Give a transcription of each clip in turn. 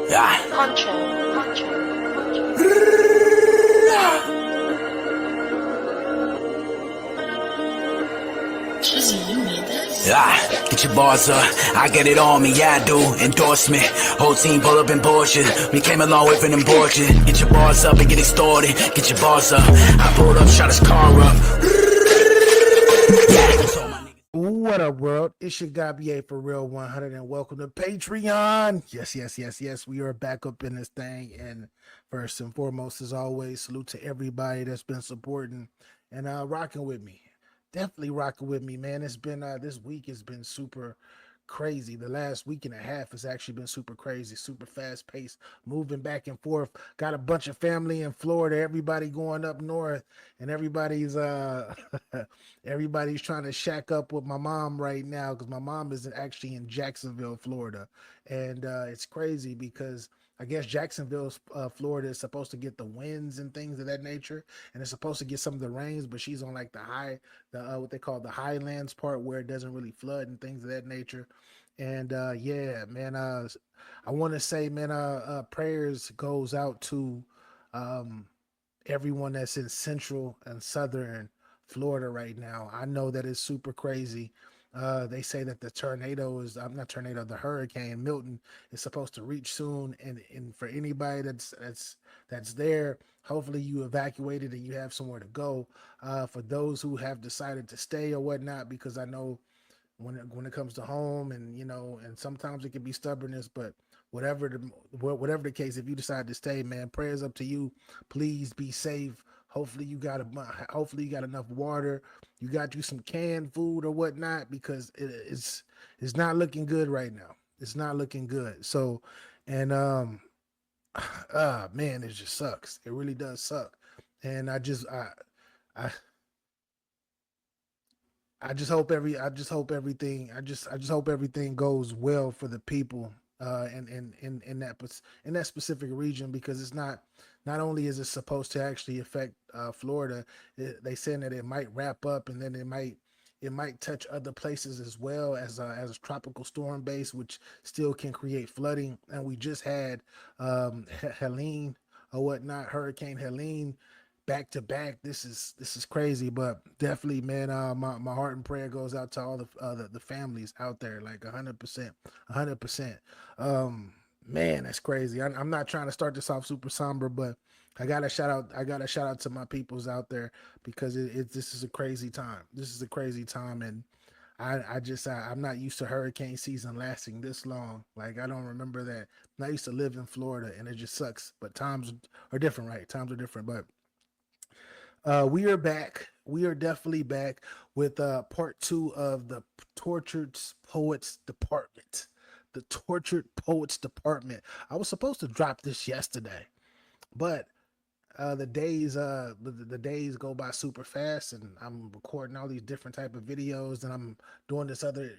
Get your bars up, I get it on me, yeah I do. Endorsement, whole team pull up in Porsche. We came a long way from them porches. Get your bars up and get extorted. Get your bars up, I pulled up, shot his car up. What up, world? It's your guy BA for Real 100 and welcome to Patreon. Yes. We are back up in this thing. And first and foremost, as always, salute to everybody that's been supporting and rocking with me. Definitely rocking with me, man. It's been this week has been super crazy. The last week and a half has actually been super crazy, super fast paced, moving back and forth. Got a bunch of family in Florida, everybody going up north, and everybody's everybody's trying to shack up with my mom right now because my mom is actually in Jacksonville, Florida. And it's crazy because I guess Jacksonville, Florida is supposed to get the winds and things of that nature, and it's supposed to get some of the rains, but she's on like the what they call the highlands part where it doesn't really flood and things of that nature. And yeah, man, I want to say, man, prayers goes out to everyone that's in central and southern Florida right now. I know that it's super crazy. They say that the the hurricane Milton is supposed to reach soon, and for anybody that's there, hopefully you evacuated and you have somewhere to go. For those who have decided to stay or whatnot, because I know when it comes to home, and and sometimes it can be stubbornness, but whatever the case, if you decide to stay, man, prayers up to you. Please be safe. Hopefully you got enough water. You got you some canned food or whatnot, because it's not looking good right now. It's not looking good. So, and man, it just sucks. It really does suck. And I just hope everything goes well for the people in that specific region, because it's not only is it supposed to actually affect Florida, they saying that it might wrap up and then it might touch other places as well as a tropical storm base, which still can create flooding. And we just had Helene or whatnot, Hurricane Helene, back to back. This is crazy, but definitely, man, my heart and prayer goes out to all the families out there, like 100%. Man, that's crazy. I'm not trying to start this off super somber, but I gotta shout out to my peoples out there, because this is a crazy time. This is a crazy time, and I'm not used to hurricane season lasting this long. Like, I don't remember that. I used to live in Florida, and it just sucks. But times are different, right? Times are different, but. We are back. We are definitely back with part 2 of the Tortured Poets Department. The Tortured Poets Department. I was supposed to drop this yesterday, but the days go by super fast, and I'm recording all these different type of videos, and I'm doing this other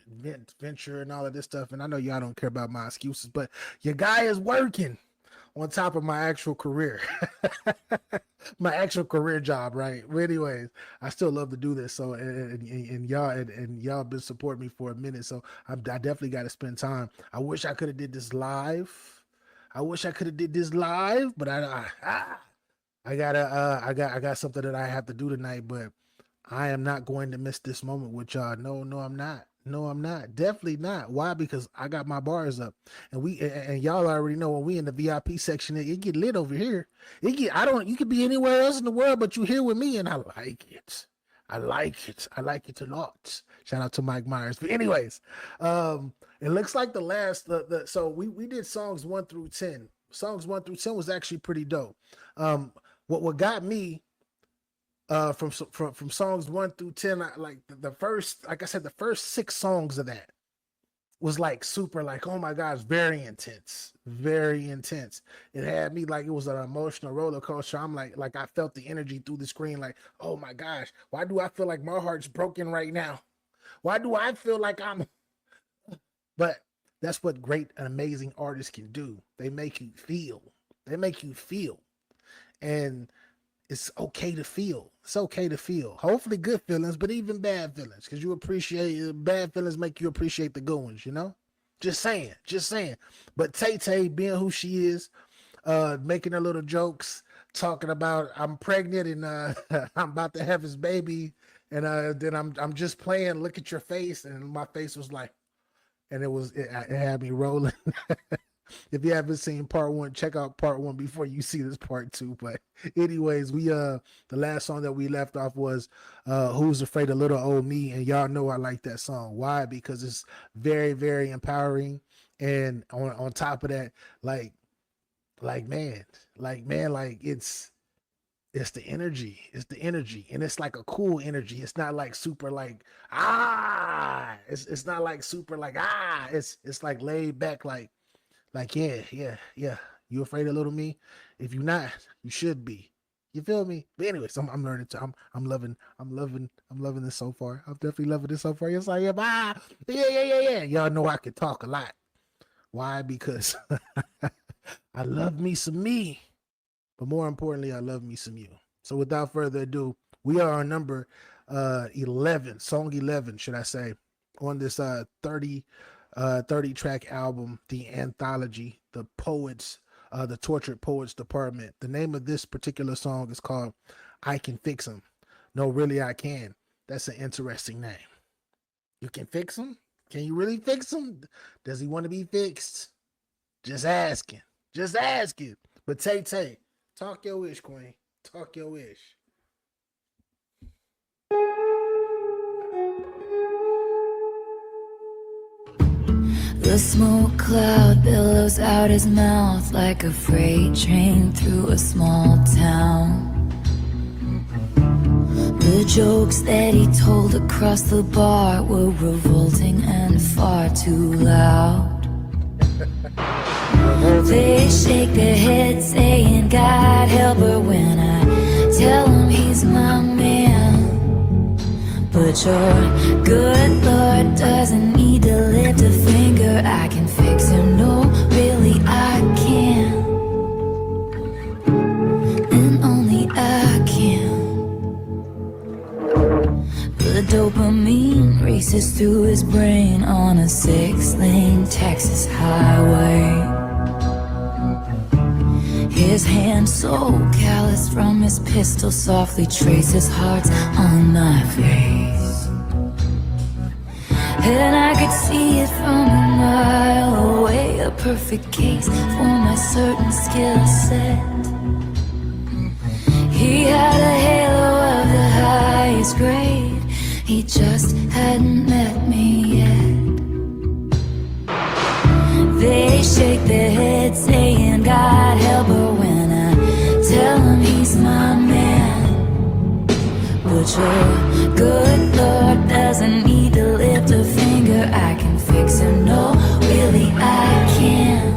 venture and all of this stuff. And I know y'all don't care about my excuses, but your guy is working on top of my actual career. My actual career job, right? But anyways, I still love to do this. So and y'all been supporting me for a minute, so I definitely got to spend time. I wish I could have did this live. But I got something that I have to do tonight. But I am not going to miss this moment with y'all. No, I'm not. No, I'm not. Definitely not. Why? Because I got my bars up, and y'all already know when we in the VIP section, it get lit over here. You could be anywhere else in the world, but you here with me, and I like it. I like it a lot. Shout out to Mike Myers. But anyways, it looks like so we did songs 1 through 10. Songs 1 through 10 was actually pretty dope. What got me from songs 1 through 10, the first, like I said, the first 6 songs of that was like super, like, oh my gosh, very intense. It had me like it was an emotional roller coaster. I'm like I felt the energy through the screen, like, oh my gosh, why do I feel like my heart's broken right now? Why do I feel like but that's what great and amazing artists can do. They make you feel. And it's okay to feel. Hopefully good feelings, but even bad feelings, because bad feelings make you appreciate the good ones, Just saying, just saying. But Tay being who she is, making her little jokes, talking about I'm pregnant and I'm about to have his baby, and then I'm just playing. Look at your face, and my face was like, and it had me rolling. If you haven't seen part one, check out part one before you see this part two. But anyways, the last song that we left off was Who's Afraid of Little Old Me, and y'all know I like that song. Why? Because it's very, very empowering. And on top of that, like man, like it's the energy. It's the energy. And it's like a cool energy. It's not like super like it's not like super like it's like laid back like, yeah. You afraid of little me? If you're not, you should be. You feel me? But anyways, I'm learning to. I'm loving this so far. I'm definitely loving this so far. It's like, yeah. Y'all know I can talk a lot. Why? Because I love me some me. But more importantly, I love me some you. So without further ado, we are on number 11, song 11, should I say, on this 30 track album, The Anthology, the Poets, the Tortured Poets Department. The name of this particular song is called I Can Fix 'Em. No, really, I can. That's an interesting name. You can fix him? Can you really fix him? Does he want to be fixed? Just asking. Just asking. But Tay, talk your wish, Queen. Talk your wish. The smoke cloud billows out his mouth like a freight train through a small town. The jokes that he told across the bar were revolting and far too loud. They shake their heads saying, God help her when I tell him he's my man. But your good Lord doesn't need to lift a finger. I can fix him, no, really I can. And only I can. The dopamine races through his brain on a 6-lane Texas highway. His hand so callous from his pistol softly traces hearts on my face. And I could see it from a mile away, a perfect case for my certain skill set. He had a halo of the highest grade, he just hadn't met me yet. They shake their heads saying, God help her when I tell him he's my man. But your good Lord doesn't need to lift a finger. I can fix him, no, really I can.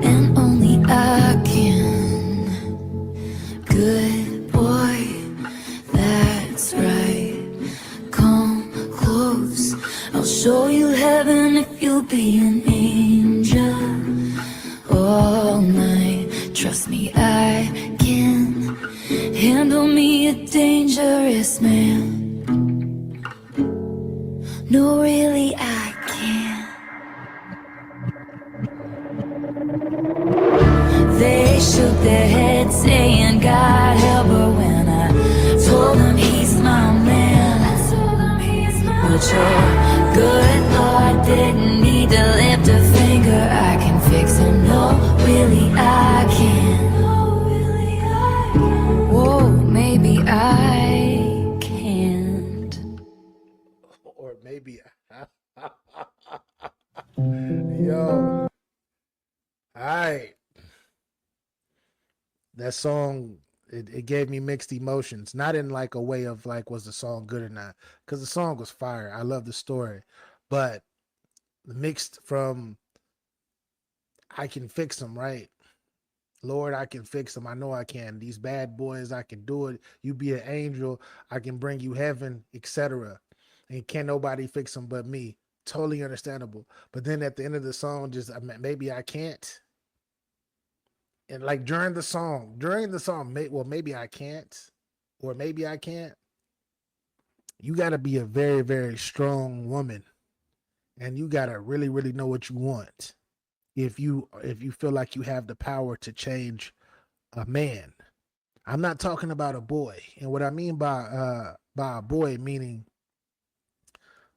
And only I can. Good boy, that's right. Come close, I'll show you heaven if you'll be an angel. All night, trust me, I can handle me a dangerous man. No, really, I can. They shook their heads saying, God help her when I told them he's my man. But your good Lord didn't need to lift a finger. I can fix him, no, really I can. Whoa, maybe I can't. Or maybe yo. Alright. That song, it gave me mixed emotions. Not in like a way of like, was the song good or not? Because the song was fire. I love the story. But mixed from I can fix them, right? Lord, I can fix them. I know I can. These bad boys, I can do it. You be an angel, I can bring you heaven, etc. And can't nobody fix them but me. Totally understandable. But then at the end of the song, just maybe I can't. And like during the song, maybe I can't, or maybe I can't. You got to be a very, very strong woman And you gotta really, really know what you want if you feel like you have the power to change a man. I'm not talking about a boy. And what I mean by a boy, meaning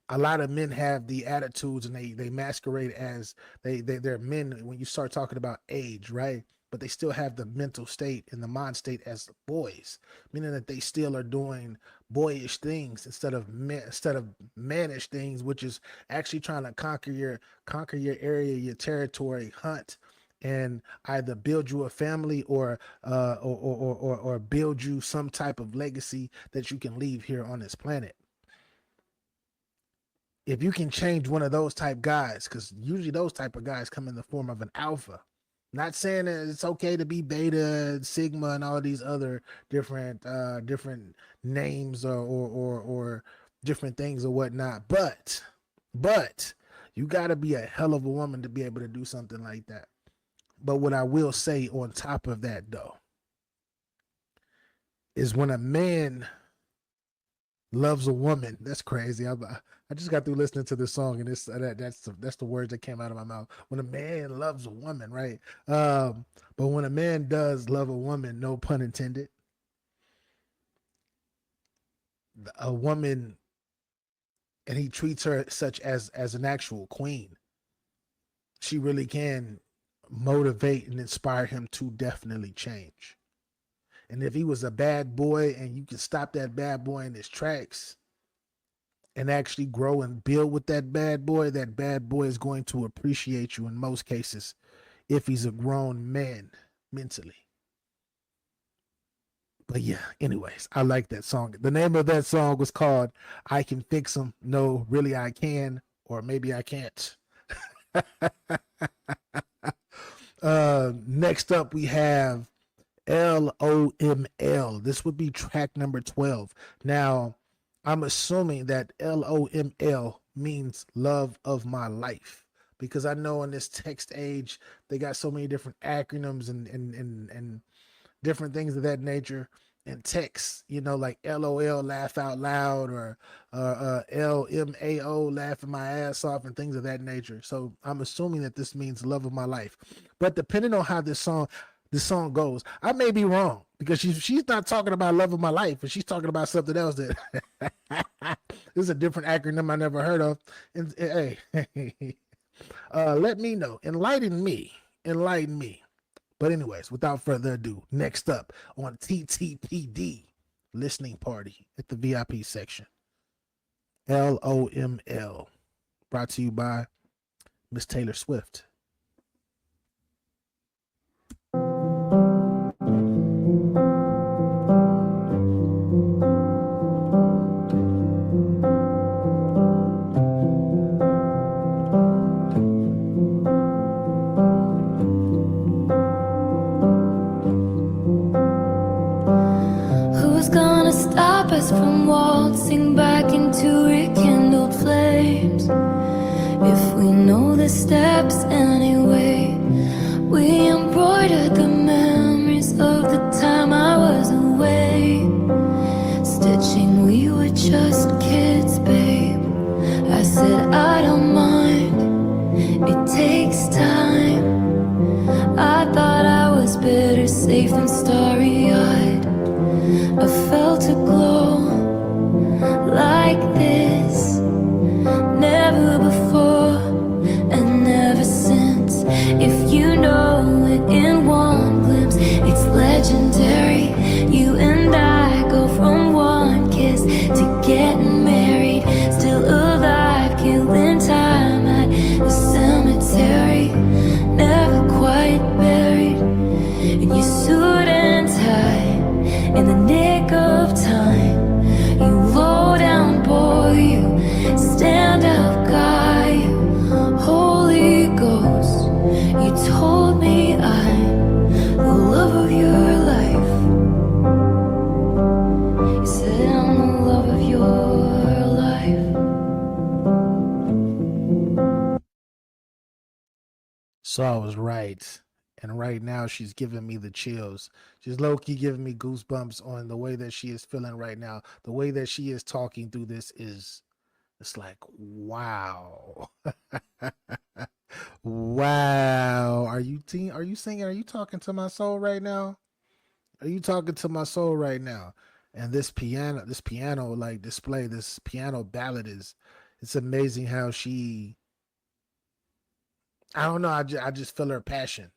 a lot of men have the attitudes and they masquerade as they're men when you start talking about age, right? But they still have the mental state and the mind state as boys, meaning that they still are doing boyish things instead of mannish things, which is actually trying to conquer your area, your territory, hunt, and either build you a family or build you some type of legacy that you can leave here on this planet. If you can change one of those type guys, because usually those type of guys come in the form of an alpha. Not saying that it's okay to be beta, sigma, and all these other different names or different things or whatnot. But you got to be a hell of a woman to be able to do something like that. But what I will say on top of that though is when a man loves a woman. That's crazy. I just got through listening to this song, and that's the words that came out of my mouth. When a man loves a woman, right? But when a man does love a woman, no pun intended, a woman, and he treats her such as an actual queen, she really can motivate and inspire him to definitely change. And if he was a bad boy and you can stop that bad boy in his tracks and actually grow and build with that bad boy is going to appreciate you in most cases if he's a grown man mentally. But yeah, anyways, I like that song. The name of that song was called I Can Fix 'Em. No, really I can, or maybe I can't. Next up we have LOML. This would be track number 12. Now, I'm assuming that LOML means love of my life, because I know in this text age they got so many different acronyms and different things of that nature. And text, like LOL, laugh out loud, or LMAO, laughing my ass off, and things of that nature. So I'm assuming that this means love of my life. But depending on how this song goes, I may be wrong, because she's not talking about love of my life, and she's talking about something else that this is a different acronym I never heard of. And hey, let me know, enlighten me. But anyways, without further ado, next up on TTPD listening party at the VIP section, LOML, brought to you by Miss Taylor Swift. From waltzing back into rekindled flames, if we know the steps anyway. We embroidered the memories of the time I was away, stitching, we were just kids, babe. I said I don't mind, it takes time. I thought I was better safe than starry-eyed. I felt a glow like this, never before and never since. If you know it in one glimpse, it's legendary. You and I go from one kiss to getting married, still alive, killing time at the cemetery, never quite buried in your suit and tie. In the nick of time, you low down boy, you stand up guy, you Holy Ghost, you told me I'm the love of your life. You said I'm the love of your life. So I was right. And right now she's giving me the chills. She's low-key giving me goosebumps on the way that she is feeling right now. The way that she is talking through this is It's like, wow. Wow. Are you singing? Are you talking to my soul right now? Are you talking to my soul right now? And this piano like display, this piano ballad it's amazing how I don't know, I just feel her passion.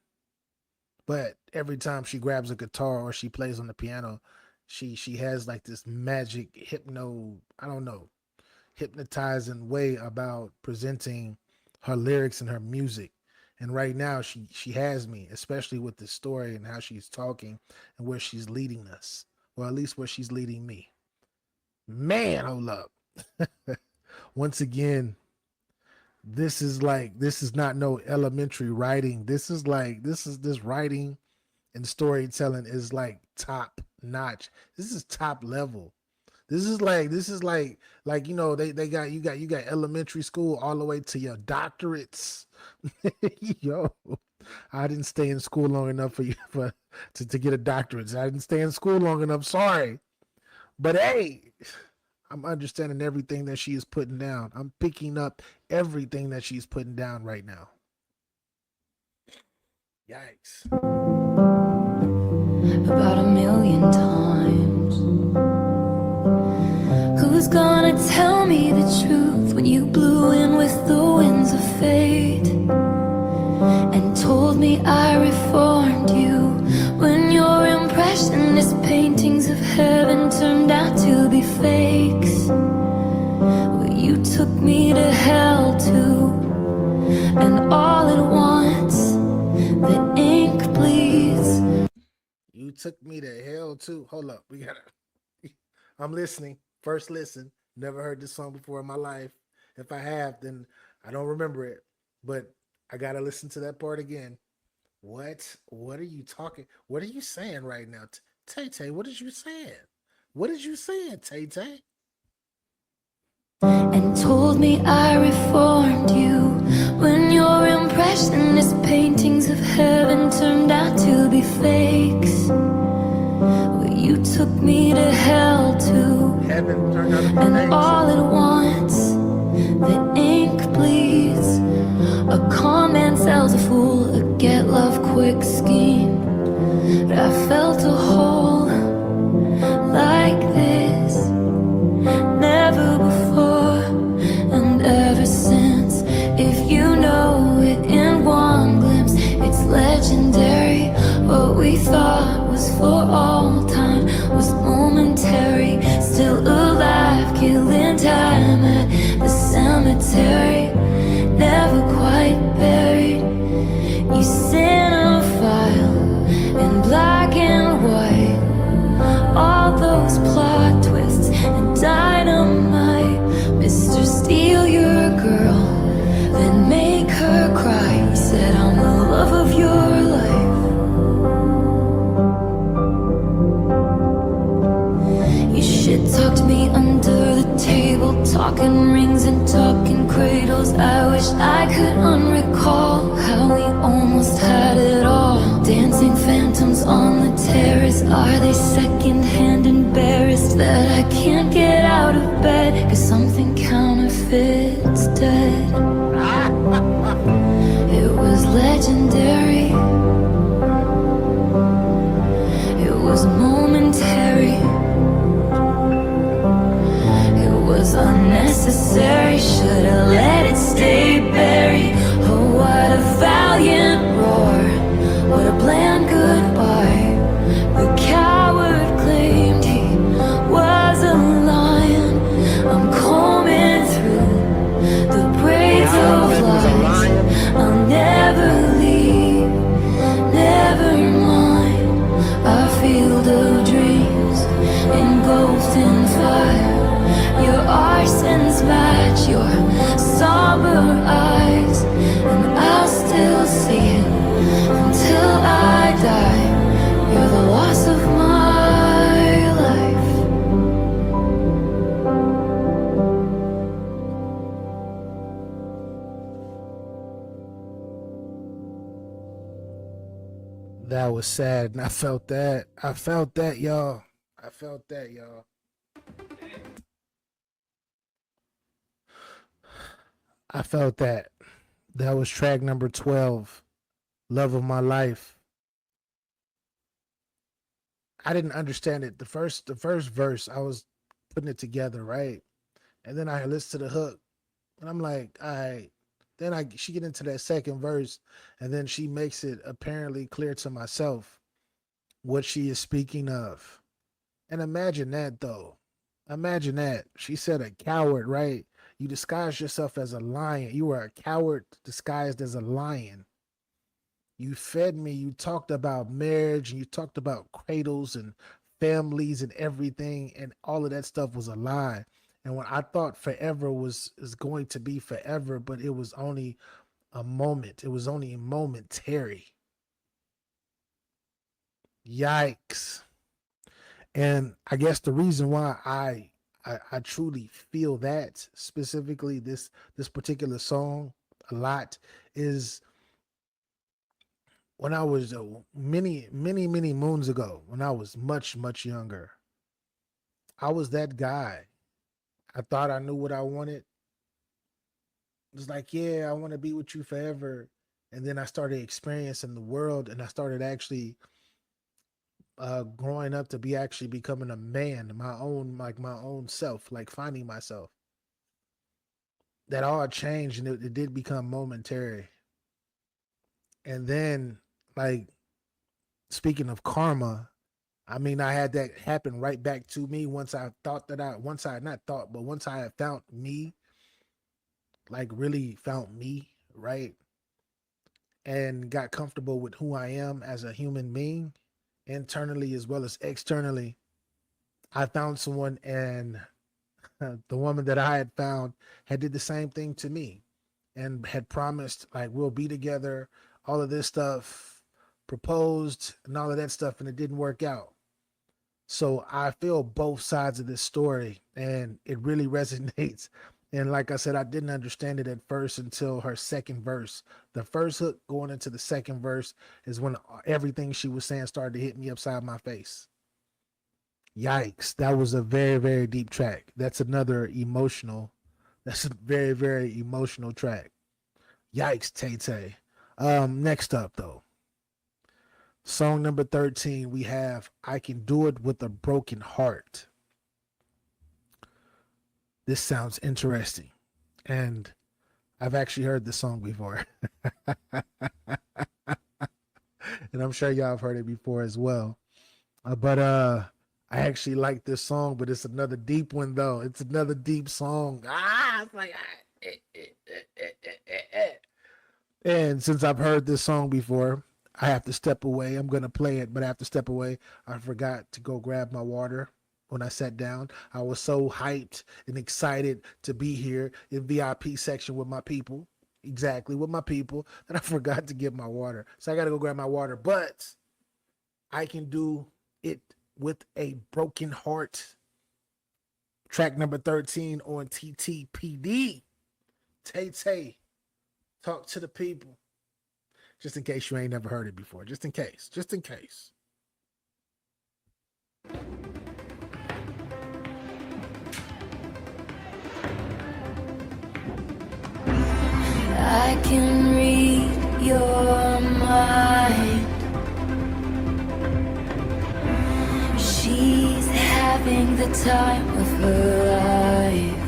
But every time she grabs a guitar or she plays on the piano, she has like this magic I don't know, hypnotizing way about presenting her lyrics and her music. And right now she has me, especially with the story and how she's talking and where she's leading us. Or at least where she's leading me. Man, hold up. Once again, this is not no elementary writing. This writing and storytelling is like top notch. This is top level. This is like they got elementary school all the way to your doctorates. Yo, I didn't stay in school long enough for you to get a doctorate. I didn't stay in school long enough. Sorry, but hey, I'm understanding everything that she is putting down. I'm picking up everything that she's putting down right now. Yikes. About a million times. Who's gonna tell me the truth when you blew in with the winds of fate and told me I reformed you when your impressionist paintings of heaven turned out to be fakes? Well, you took me to hell too, and all at once the ink bleeds. You took me to hell too. Hold up, we gotta. I'm listening. First listen. Never heard this song before in my life. If I have, then I don't remember it. But I gotta listen to that part again. What? What are you talking? What are you saying right now, Tay Tay? What is you saying? What is you saying, Tay Tay? And told me I reformed you when your impressionist paintings of heaven turned out to be fakes. Well, you took me to hell too, Heaven turned out to be and fakes. all at once the ink bleeds. A con man sells a fool a get love quick scheme, but I felt a hole like this never before and ever since. If you know it in one glimpse, it's legendary. What we thought was for all time was momentary. Still alive, killing time at the cemetery, never quite buried. You cinephile in black and white, all those plot twists and dynamite. Mr. Steal your girl, then make her cry. He said I'm the love of your life. You shit talked me under the table, talking rings and talking cradles. I wish I could unrecall how we almost had it all. Dancing phantoms on the terrace, are they secondhand embarrassed that I can't get out of bed? Cause something counterfeit's dead. It was legendary, it was momentary, it was unnecessary. Should've let it stay buried. Oh, what a valiant roar, what a bland goodbye. The coward claimed he was a lion. I'm combing through the braids of lies. I'll never leave, never mind. Our field of dreams engulfed in fire. Your arsons match your somber eyes, and I'll still see it until I die. You're the loss of my life. That was sad, and I felt that. I felt that, y'all. I felt that, y'all. I felt that. That was track number 12, Love of My Life. I didn't understand it. The first verse, I was putting it together, right? And then I listened to the hook, and I'm like, all right. Then she get into that second verse, and then she makes it apparently clear to myself what she is speaking of. And imagine that though. Imagine that. She said a coward, right? You disguised yourself as a lion. You were a coward disguised as a lion. You fed me. You talked about marriage and you talked about cradles and families and everything, and all of that stuff was a lie. And when I thought forever was is going to be forever, but it was only a moment. It was only momentary. Yikes. And I guess the reason why I truly feel that specifically this particular song a lot is when I was many moons ago, when I was much younger. I was that guy. I thought I knew what I wanted. It was like, yeah, I want to be with you forever. And then I started experiencing the world, and I started actually growing up to be actually becoming a man, my own self, like finding myself. That all changed, and it did become momentary. And then, like, speaking of karma, I mean, I had that happen right back to me once I thought that once I not thought, but once I had found me, like really found me, right? And got comfortable with who I am as a human being, internally as well as externally. I found someone, and the woman that I had found had did the same thing to me and had promised like we'll be together, all of this stuff, proposed and all of that stuff, and it didn't work out. So I feel both sides of this story, and it really resonates. And like I said, I didn't understand it at first until her second verse. The first hook going into the second verse is when everything she was saying started to hit me upside my face. Yikes. That was a very deep track. That's a very emotional track. Yikes, Tay Tay. Next up though. Song number 13, we have I Can Do It With a Broken Heart. This sounds interesting. And I've actually heard this song before. And I'm sure y'all have heard it before as well. But I actually like this song, but it's another deep one though. It's another deep song. It's like And since I've heard this song before, I have to step away. I'm going to play it, but I have to step away. I forgot to go grab my water when I sat down. I was so hyped and excited to be here in VIP section with my people. Exactly, with my people. And I forgot to get my water. So I got to go grab my water. But I Can Do It With a Broken Heart. Track number 13 on TTPD. Tay Tay. Talk to the people. Just in case you ain't never heard it before. Just in case. Just in case. I can read your mind. She's having the time of her life.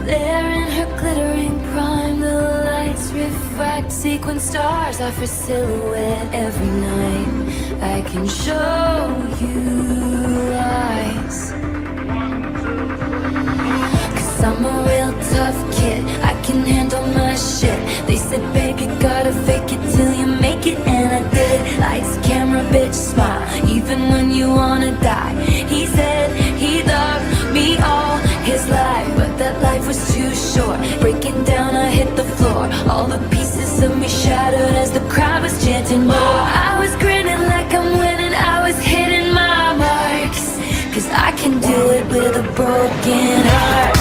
There in her glittering prime, the lights refract. Sequin stars off her silhouette every night. I can show you eyes. I'm a real tough kid, I can handle my shit. They said, babe, you gotta fake it till you make it, and I did. Lights, camera, bitch, smile, even when you wanna die. He said he loved me all his life, but that life was too short. Breaking down, I hit the floor. All the pieces of me shattered as the crowd was chanting more. I was grinning like I'm winning, I was hitting my marks, 'cause I can do it with a broken heart.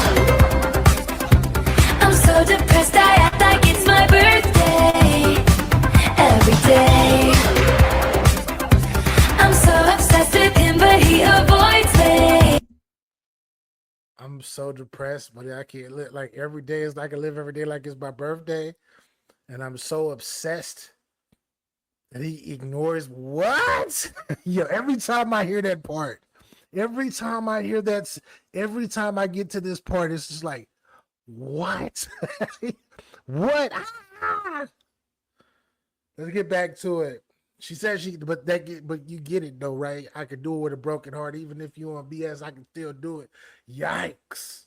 I'm so depressed, I act like it's my birthday every day. I'm so obsessed with him, but he avoids me. I'm so depressed, but I can't live like every day is like I live every day like it's my birthday. And I'm so obsessed that he ignores what? Yo, every time I hear that part, every time I hear that, every time I get to this part, it's just like, what? What? Ah! Let's get back to it. She said but you get it though, right? I could do it with a broken heart. Even if you on BS, I can still do it. Yikes.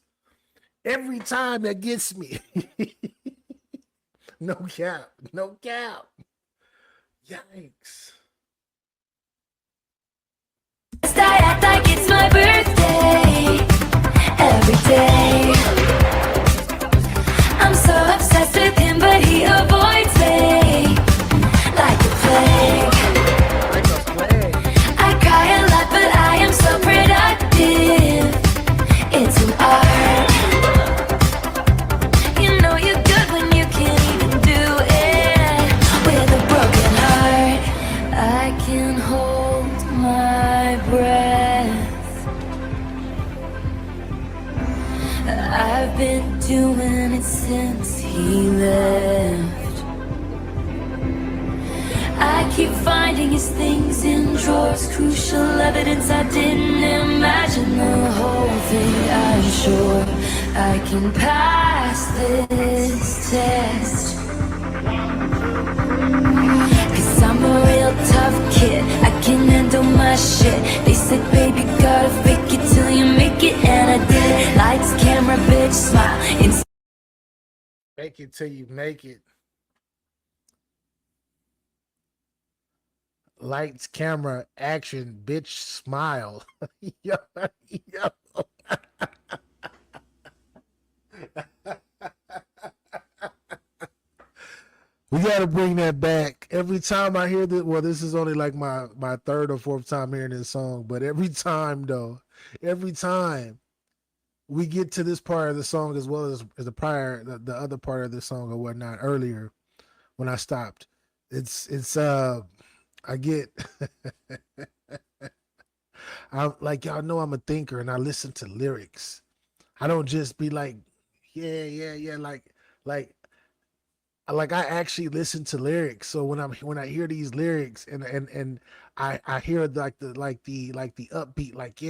Every time that gets me. No cap. No cap. Yikes. I act like it's my birthday every day. I'm so obsessed with him, but he avoids me like a plague. I cry a lot, but I am so productive. It's an art. You know you're good when you can't even do it with a broken heart. I can hold my breath. I've been doing it since he left. I keep finding his things in drawers, crucial evidence I didn't imagine the whole thing. I'm sure I can pass this test, 'cause I'm a real tough kid, I can handle my shit. They said, baby, gotta fake it till you make it, and I did. Lights, camera, bitch, smile. Make it till you make it. Lights, camera, action, bitch, smile. Yo, yo. We gotta bring that back. Every time I hear this, well, this is only like my third or fourth time hearing this song, but every time though, every time we get to this part of the song as well as the other part of the song or whatnot earlier when I stopped, it's I get I'm like, y'all know I'm a thinker and I listen to lyrics. I don't just be like, yeah, like I actually listen to lyrics. So when I hear these lyrics and I hear like the upbeat, like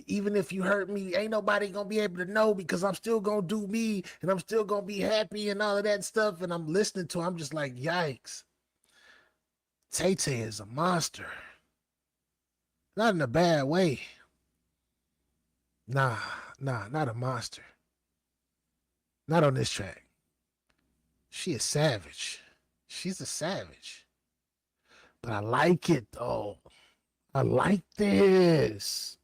even if you hurt me, ain't nobody gonna be able to know because I'm still gonna do me and I'm still gonna be happy and all of that stuff. And I'm listening to, I'm just like, yikes. Tay-Tay is a monster. Not in a bad way. Nah, not a monster. Not on this track. She is savage. She's a savage. But I like it though. I like this.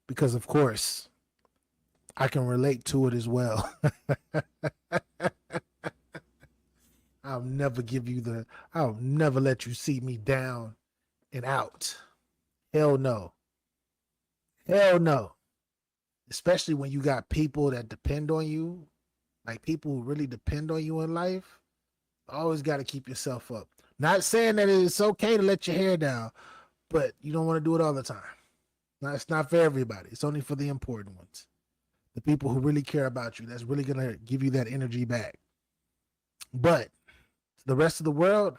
Because of course, I can relate to it as well. I'll never let you see me down and out. Hell no. Hell no. Especially when you got people that depend on you, like people who really depend on you in life. Always got to keep yourself up. Not saying that it's okay to let your hair down, but you don't want to do it all the time. Now, it's not for everybody. It's only for the important ones. The people who really care about you, that's really going to give you that energy back. But the rest of the world,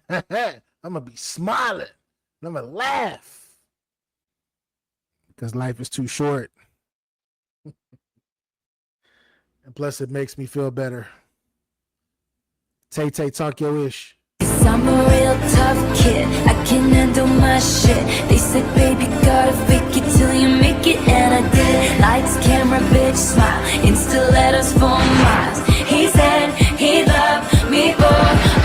I'm going to be smiling. I'm going to laugh. Because life is too short. And plus, it makes me feel better. Tay-Tay, talk your ish. I'm a real tough kid, I can handle my shit. They said, baby, gotta fake it till you make it, and I did. Lights, camera, bitch, smile. Insta letters for miles. He said he loved me for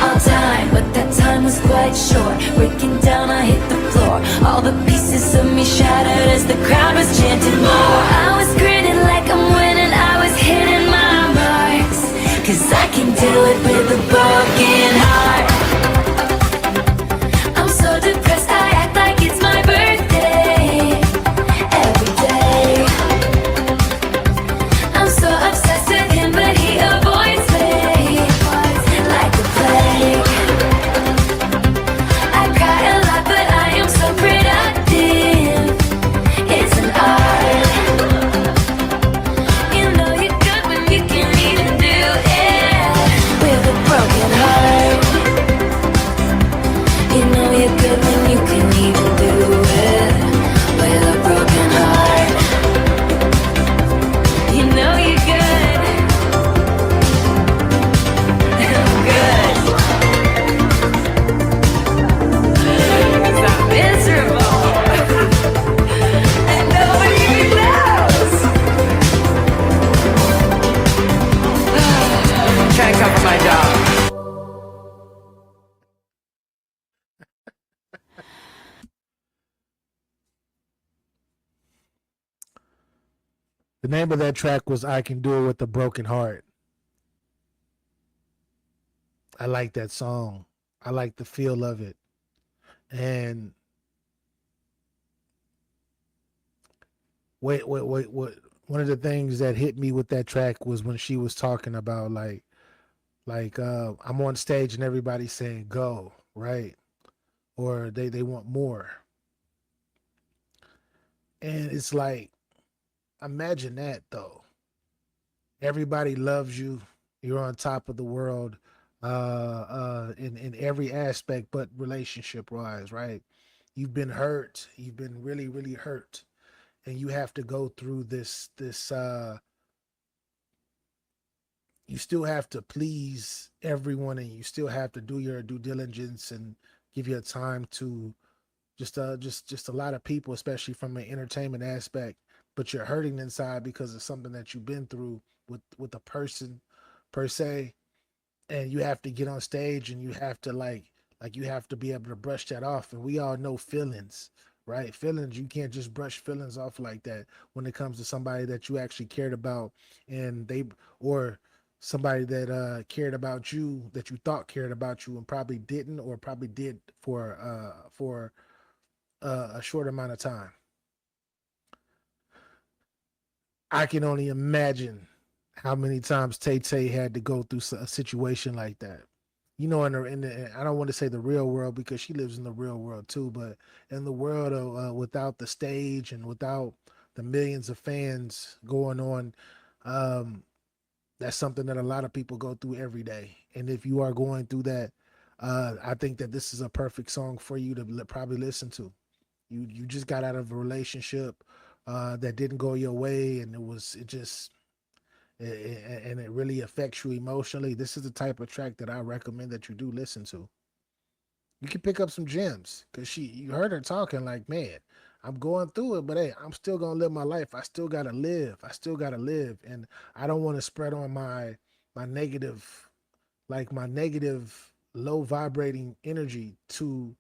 all time, but that time was quite short. Breaking down, I hit the floor. All the pieces of me shattered as the crowd was chanting more. I was grinning like I'm winning, I was hitting my marks, 'cause I can do it with a broken heart. I'm so depressed, I act like it's my birthday every day. I'm so obsessed with him, but he avoids me like a plague. I cry a lot, but I am so productive. The name of that track was I Can Do It With a Broken Heart. I like that song. I like the feel of it. And wait. One of the things that hit me with that track was when she was talking about I'm on stage and everybody's saying go, right? Or they want more. And it's like, imagine that though. Everybody loves you. You're on top of the world in every aspect but relationship wise, right? You've been hurt. You've been really, really hurt. And you have to go through this you still have to please everyone, and you still have to do your due diligence and give your time to just a lot of people, especially from an entertainment aspect, but you're hurting inside because of something that you've been through with a person per se, and you have to get on stage and you have to you have to be able to brush that off. And we all know feelings, right? Feelings, you can't just brush feelings off like that when it comes to somebody that you actually cared about, and they or somebody that cared about you, that you thought cared about you and probably didn't, or probably did for a short amount of time. I can only imagine how many times Tay had to go through a situation like that. You know, I don't want to say the real world because she lives in the real world too, but in the world of without the stage and without the millions of fans going on, that's something that a lot of people go through every day. And if you are going through that, I think that this is a perfect song for you to probably listen to. You just got out of a relationship that didn't go your way, and it really affects you emotionally. This is the type of track that I recommend that you do listen to. You can pick up some gems because you heard her talking like, man, I'm going through it, but hey, I'm still gonna live my life. I still gotta live. And I don't want to spread on my negative, my negative low vibrating energy to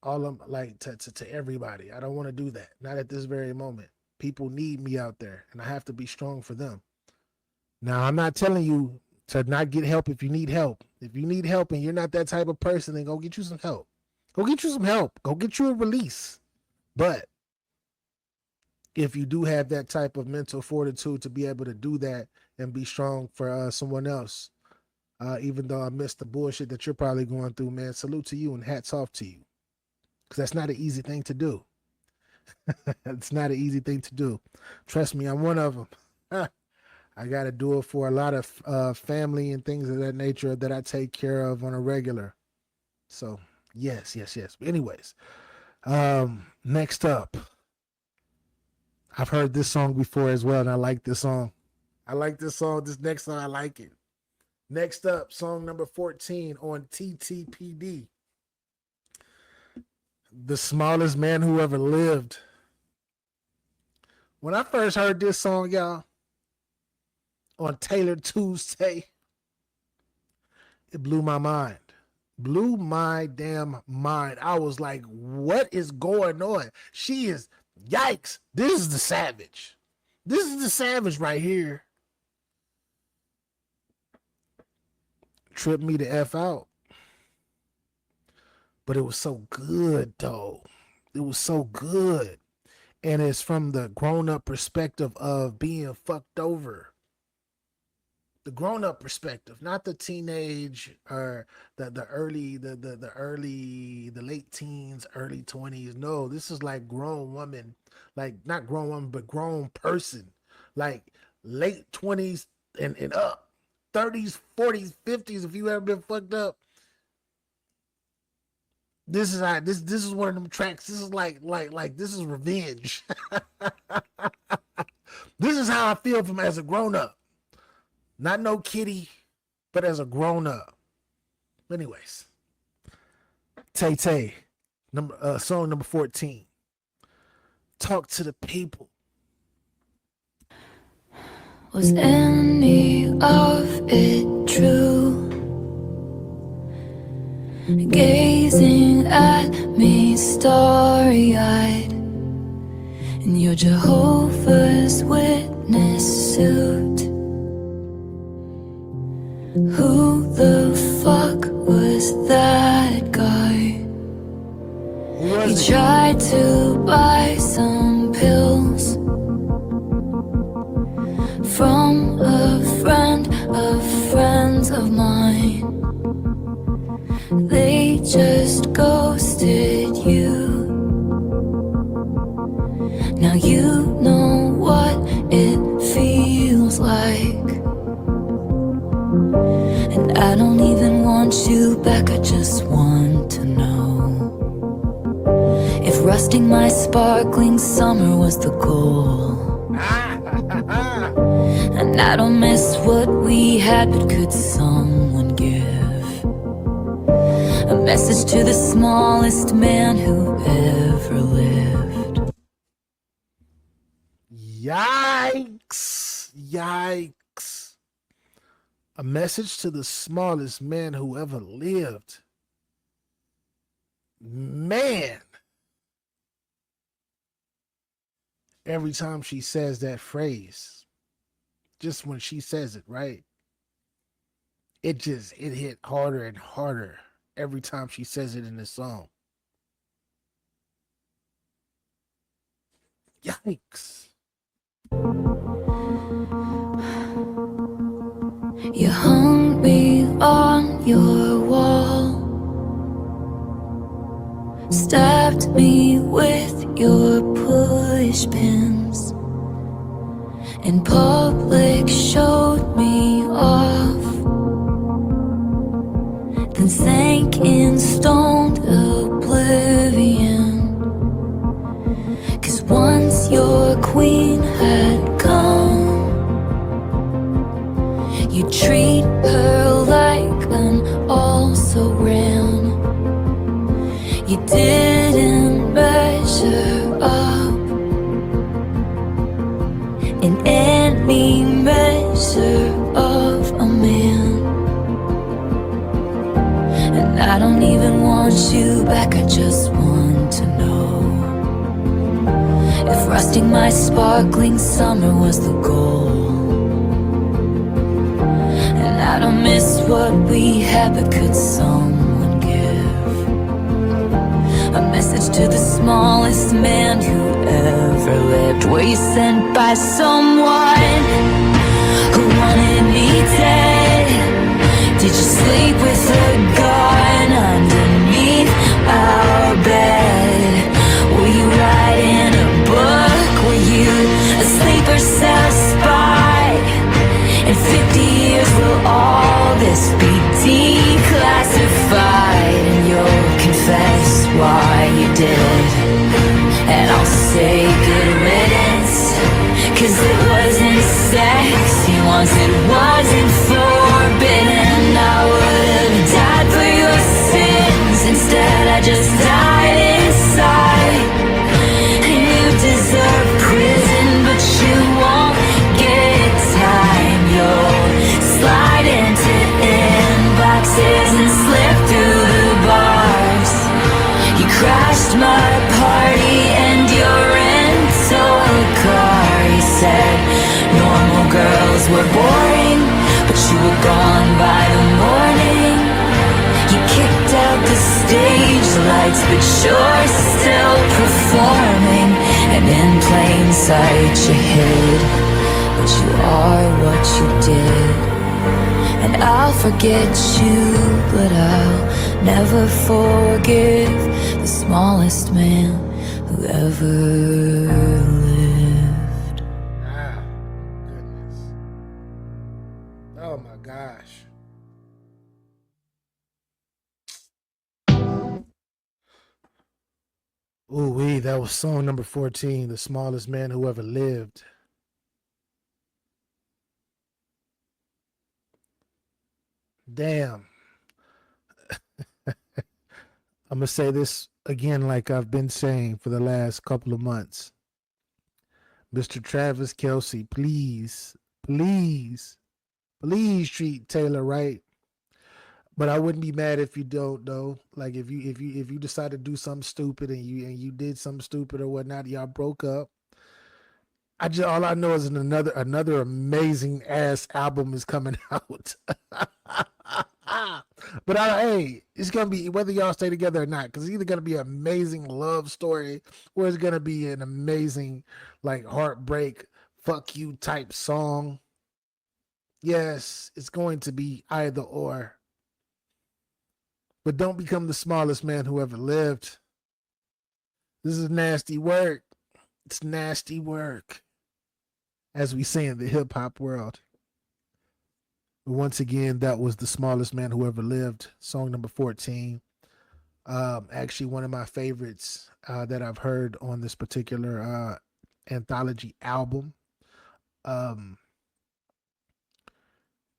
all of to everybody. I don't want to do that. Not at this very moment. People need me out there, and I have to be strong for them. Now, I'm not telling you to not get help if you need help. If you need help and you're not that type of person, then go get you some help. Go get you some help. Go get you a release. But if you do have that type of mental fortitude to be able to do that and be strong for someone else, even though I missed the bullshit that you're probably going through, man, salute to you and hats off to you. Because that's not an easy thing to do. It's not an easy thing to do. Trust me, I'm one of them. I got to do it for a lot of family and things of that nature that I take care of on a regular. So, yes. But anyways, next up, I've heard this song before as well, and I like this song. This next song, I like it. Next up, song number 14 on TTPD. The Smallest Man Who Ever Lived. When I first heard this song, y'all, on Taylor Tuesday, it blew my mind. Blew my damn mind. I was like, what is going on? She is, yikes. This is the savage. This is the savage right here. Tripped me the F out. But it was so good, though. It was so good. And it's from the grown-up perspective of being fucked over. The grown-up perspective, not the teenage or the late teens, early 20s. No, this is like grown woman, like not grown woman, but grown person, like late 20s and up, 30s, 40s, 50s. If you ever been fucked up, this is how, this is one of them tracks. This is like this is revenge. This is how I feel from as a grown up. Not no kitty, but as a grown up. Anyways, Tay, song number 14. Talk to the people. Was any of it true? Gazing at me starry-eyed, and your Jehovah's Witness of friends of mine, they just ghosted you. Now you know what it feels like, and I don't even want you back, I just want to know if rusting my sparkling summer was the goal. And I don't miss what we had, but could someone give a message to the smallest man who ever lived? Yikes. Yikes. A message to the smallest man who ever lived. Man. Every time she says that phrase, just when she says it, right? It hit harder and harder every time she says it in the song. Yikes. You hung me on your wall, stabbed me with your push pins, in public showed me off, then sank in stoned oblivion. 'Cause once your queen had come, you treat her like an also-ran. You didn't measure up in any measure of a man. And I don't even want you back, I just want to know if rusting my sparkling summer was the goal. And I don't miss what we had, but could someone give a message to the smallest man who ever lived? Were you sent by someone who wanted me dead? Did you sleep with a gun underneath our bed? Were you writing a book? Were you a sleeper cell spy? In 50 years will all this be declassified, and you'll confess why you did. And I'll say good riddance, 'cause it wasn't sex you wanted, wasn't forbidden. I would've died for your sins, instead I just died inside. And you deserve prison, but you won't get time. You'll slide into inboxes and slip through the bars. You crashed my party and your rental car. You said normal girls were boring, but you were gone by the morning. You kicked out the stage lights, but you're still performing. And in plain sight you hid, but you are what you did. And I'll forget you, but I'll never forgive the smallest man who ever lived. Ah, goodness. Oh my gosh. Ooh wee, that was song number 14, The Smallest Man Who Ever Lived. Damn. I'm gonna say this again like I've been saying for the last couple of months. Mr. Travis Kelsey, please, please, please treat Taylor right. But I wouldn't be mad if you don't though. Like if you decide to do something stupid and you did something stupid or whatnot, y'all broke up. All I know is another amazing ass album is coming out. But hey, it's gonna be whether y'all stay together or not, because it's either gonna be an amazing love story or it's gonna be an amazing like heartbreak, fuck you type song. Yes, it's going to be either or. But don't become the smallest man who ever lived. This is nasty work. It's nasty work, as we say in the hip hop world. Once again, that was The Smallest Man Who Ever Lived, song number 14. Actually, one of my favorites that I've heard on this particular anthology album. Um,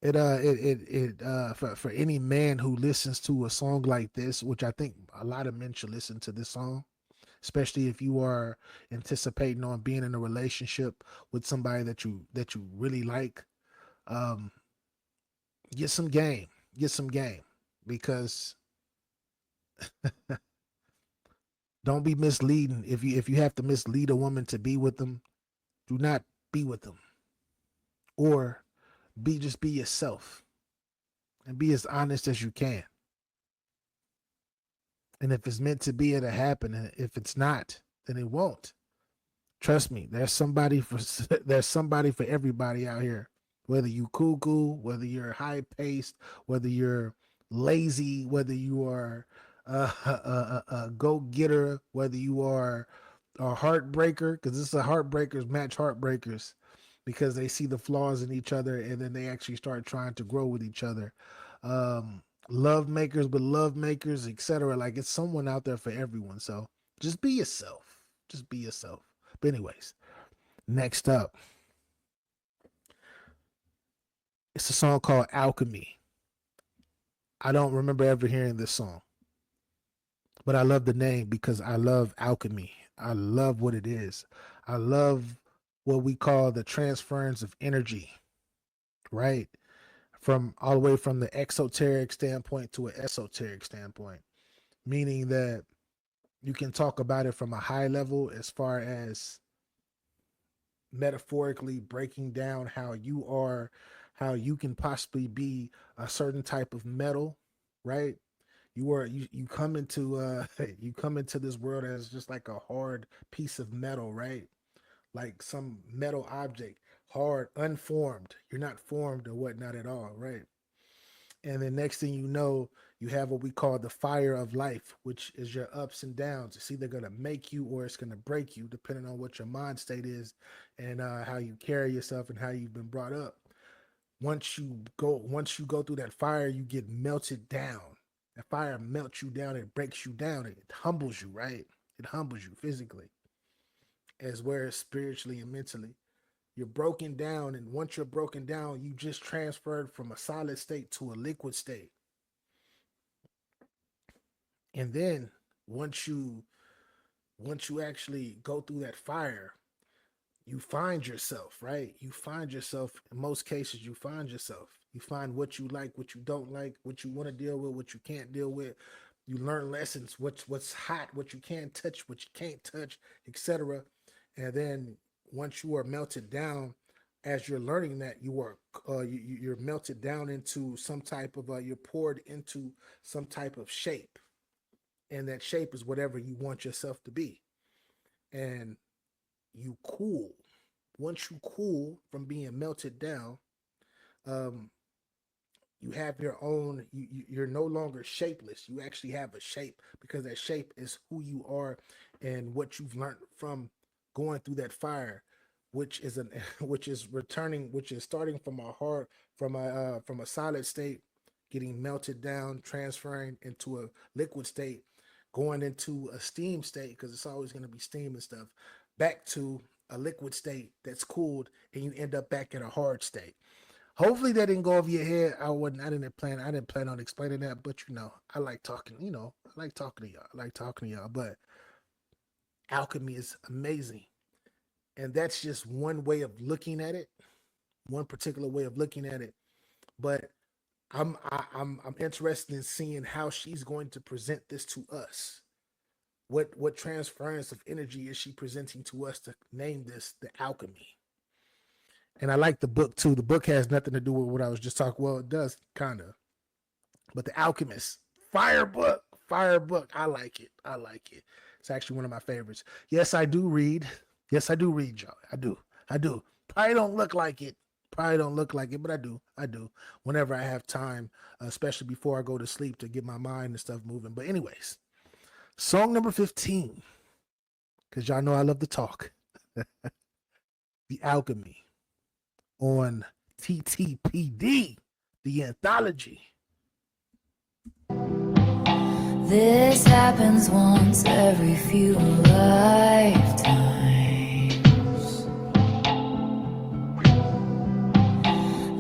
for any man who listens to a song like this, which I think a lot of men should listen to this song, especially if you are anticipating on being in a relationship with somebody that you really like. Um, get some game, because don't be misleading. If you have to mislead a woman to be with them, do not be with them, or just be yourself and be as honest as you can. And if it's meant to be, it'll happen. And if it's not, then it won't. Trust me, there's somebody for there's somebody for everybody out here. Whether you cuckoo, whether you're high paced, whether you're lazy, whether you are a go getter, whether you are a heartbreaker, because this is a heartbreakers match heartbreakers, because they see the flaws in each other and then they actually start trying to grow with each other. Love makers with love makers, etc. Like, it's someone out there for everyone. So just be yourself. Just be yourself. But anyways, next up, it's a song called Alchemy. I don't remember ever hearing this song, but I love the name because I love alchemy. I love what it is. I love what we call the transference of energy, right? From all the way from the exoteric standpoint to an esoteric standpoint, meaning that you can talk about it from a high level as far as metaphorically breaking down how you can possibly be a certain type of metal, right? You come into you come into this world as just like a hard piece of metal, right? Like some metal object, hard, unformed. You're not formed or whatnot at all, right? And then next thing you know, you have what we call the fire of life, which is your ups and downs. It's either going to make you or it's going to break you, depending on what your mind state is and how you carry yourself and how you've been brought up. Once you go through that fire, you get melted down. The fire melts you down, it breaks you down, it humbles you, right? It humbles you physically as well as spiritually and mentally. You're broken down, and once you're broken down, you just transferred from a solid state to a liquid state. And then once you actually go through that fire, you find yourself, right? You find yourself. In most cases, you find yourself. You find what you like, what you don't like, what you want to deal with, what you can't deal with. You learn lessons, what's hot, what you can touch, what you can't touch, etc. And then once you are melted down, as you're learning that, you're melted down into some type of you're poured into some type of shape, and that shape is whatever you want yourself to be. And you cool. Once you cool from being melted down, um, you have your own. You're no longer shapeless. You actually have a shape, because that shape is who you are and what you've learned from going through that fire, which is an which is starting from a hard from a solid state, getting melted down, transferring into a liquid state, going into a steam state, because it's always going to be steam and stuff, back to a liquid state that's cooled, and you end up back in a hard state. Hopefully that didn't go over your head. I didn't plan on explaining that, but I like talking, I like talking to y'all. But alchemy is amazing. And that's just one way of looking at it, one particular way of looking at it. But I'm interested in seeing how she's going to present this to us. What transference of energy is she presenting to us to name this the alchemy? And I like the book too. The book has nothing to do with what I was just talking. Well, it does kind of, but The Alchemist, fire book. I like it. It's actually one of my favorites. Yes, I do read. Y'all. I do. Probably don't look like it. Probably don't look like it, but I do whenever I have time, especially before I go to sleep to get my mind and stuff moving. But anyways, song number 15, because y'all know I love to talk. The Alchemy on TTPD, the Anthology. This happens once every few lifetimes.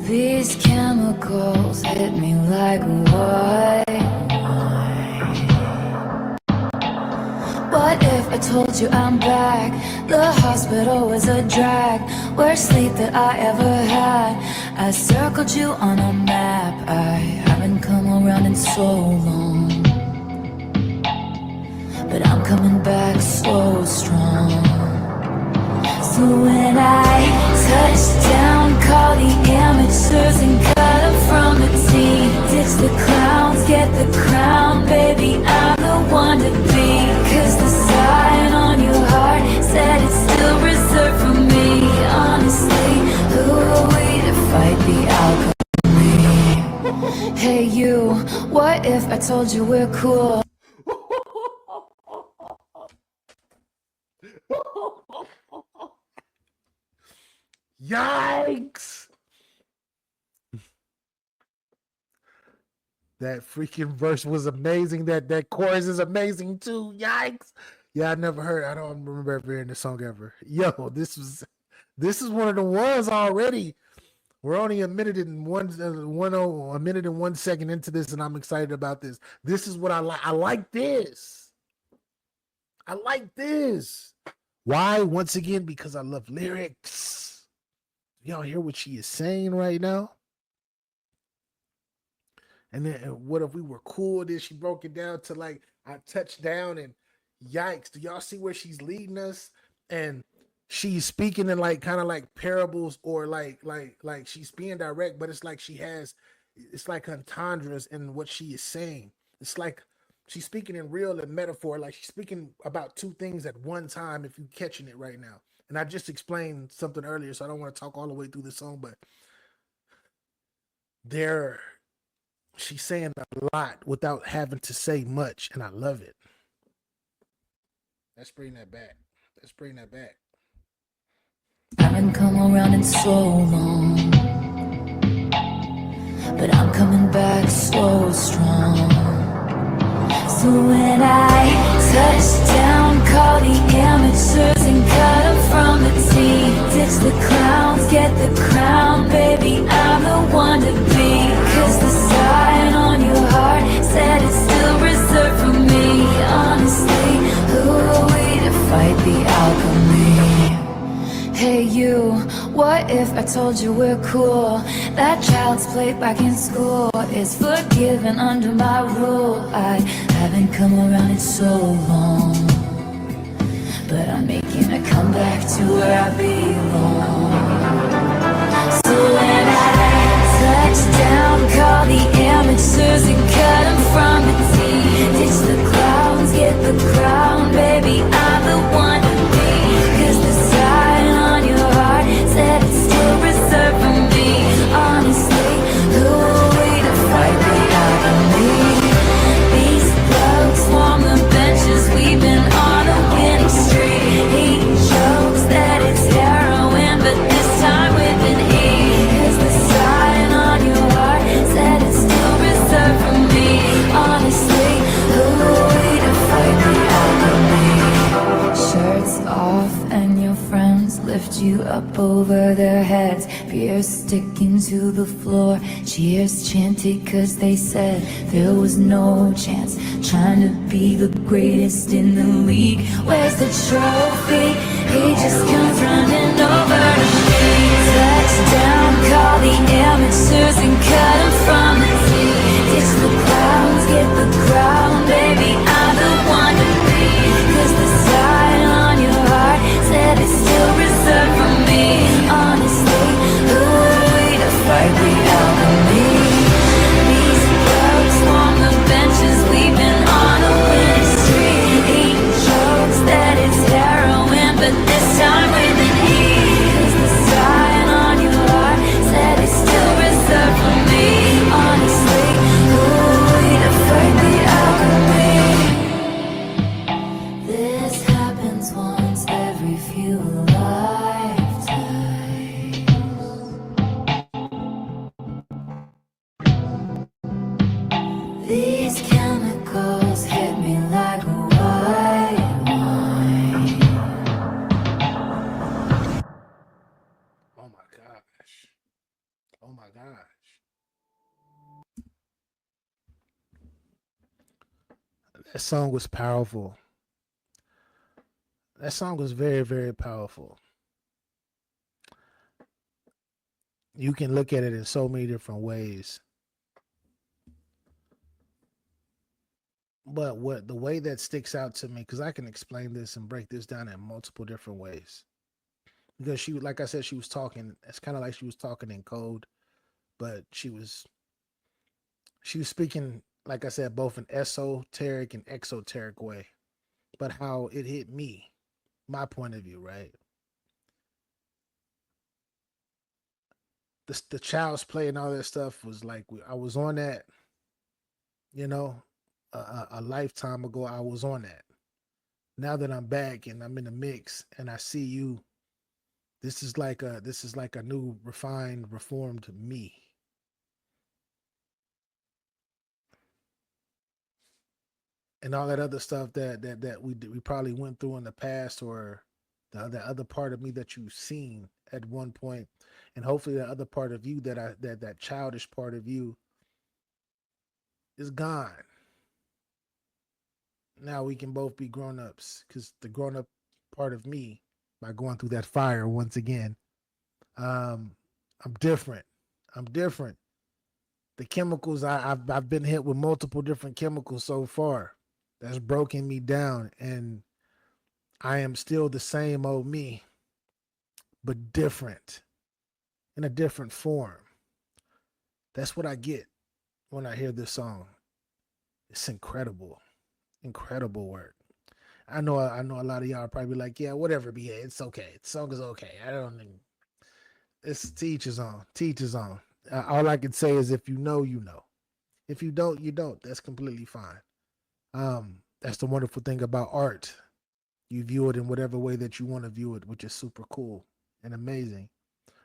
These chemicals hit me like white wine. What if I told you I'm back? The hospital was a drag, worst sleep that I ever had. I circled you on a map. I haven't come around in so long, but I'm coming back so strong. So when I touch down, call the amateurs and cut them from the team. Ditch the clowns, get the crown, baby, I'm the one to be. Cause the sign on your heart said it's still reserved for me. Honestly, who are we to fight the alchemy? Hey you, what if I told you we're cool? Yikes! That freaking verse was amazing. That chorus is amazing too. Yikes! Yeah, I never heard. I don't remember ever hearing this song ever. Yo, this is one of the ones already. We're only a minute and 1 second into this, and I'm excited about this. This is what I like. I like this. I like this. Why? Once again, because I love lyrics. Y'all hear what she is saying right now? And then what if we were cool? Then she broke it down to like, I touched down and yikes. Do y'all see where she's leading us? And she's speaking in like kind of like parables, or like she's being direct, but it's like it's like entendres in what she is saying. It's like she's speaking in real and metaphor, like she's speaking about two things at one time, if you're catching it right now. And I just explained something earlier, so I don't want to talk all the way through the song, but she's saying a lot without having to say much, and I love it. Let's bring that back. I haven't come around in so long, but I'm coming back so strong. So when I touch down, call the amateurs and cut them from the team. Ditch the clowns, get the crown, baby, I'm the one to be. Cause the sign on your heart said it's still reserved for me. Honestly, who are we to fight the alchemy? Hey you, what if I told you we're cool? That child's play back in school is forgiven under my rule. I haven't come around in so long, but I'm making a comeback to where I belong. So when I touch down, call the amateurs and cut them from the team. Ditch the clowns, get the crown, baby, I'm the one to be. Cause the sign on your heart said it's still reserved for me. Honestly, who are we to fight the alchemy? These thugs swarm the benches, we've been on a winning streak. He jokes that it's heroin, but this time with an E. Cause the sign on your heart said it's still reserved for me. Honestly, who are we to fight the alchemy? Shirts off and your friends lift you up over their heads. Beer sticking to the floor, cheers chanted cause they said there was no chance. Trying to be the greatest in the league, where's the trophy? He just comes running over to me. Touchdown, call the amateurs and cut them from the team. Ditch the clowns, get the crown, baby, I'm the one to be. Cause the sign on your heart said it's still reserved for me. Honestly, who are we to fight the alchemy? These thugs swarm the benches, we've been on a winning streak. He jokes that it's heroin, but this time with an E. my gosh. Oh my gosh. That song was powerful. That song was very, very powerful. You can look at it in so many different ways. But what the way that sticks out to me, because I can explain this and break this down in multiple different ways. Because she, like I said, she was talking, it's kind of like she was talking in code, but she was speaking, like I said, both an esoteric and exoteric way. But how it hit me, my point of view, right? The child's play and all that stuff was like, I was on that, you know, a lifetime ago. I was on that. Now that I'm back and I'm in the mix and I see you, this is like a new refined, reformed me. And all that other stuff that we probably went through in the past, or the other part of me that you've seen at one point, and hopefully the other part of you that childish part of you is gone. Now we can both be grown-ups, because the grown-up part of me, by going through that fire once again, I'm different. The chemicals, I've been hit with multiple different chemicals so far. That's broken me down, and I am still the same old me, but different, in a different form. That's what I get when I hear this song. It's incredible work. I know a lot of y'all are probably like, yeah, whatever, BA, it's okay. The song is okay. I don't think it's teachers on. All I can say is, if you know, you know. If you don't, you don't. That's completely fine. That's the wonderful thing about art. You view it in whatever way that you want to view it, which is super cool and amazing.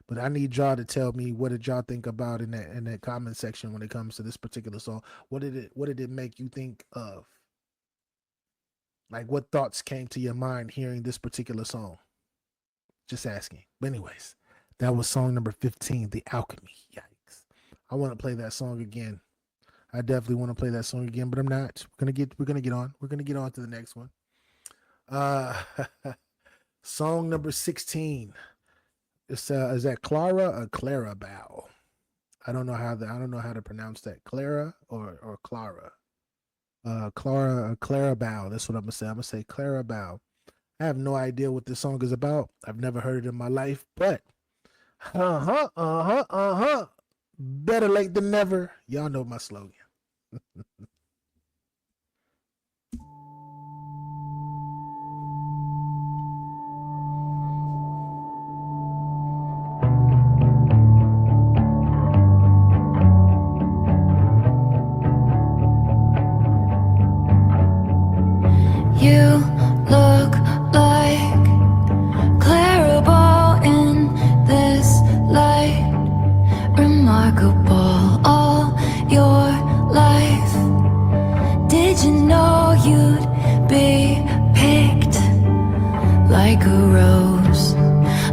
But I need y'all to tell me, what did y'all think about in that comment section when it comes to this particular song? What did it make you think of? Like, what thoughts came to your mind hearing this particular song? Just asking. But anyways, that was song number 15, The Alchemy. Yikes. I want to play that song again. I definitely want to play that song again, but I'm not. We're gonna get on to the next one. Song number 16. Is that Clara or Clara Bow? I don't know how to pronounce that. Clara or Clara. Clara Bow. That's what I'm gonna say. I'm gonna say Clara Bow. I have no idea what this song is about. I've never heard it in my life, but better late than never. Y'all know my slogan. You look like Clara in this light. Remarkable all your life. Did you know you'd be picked like a rose?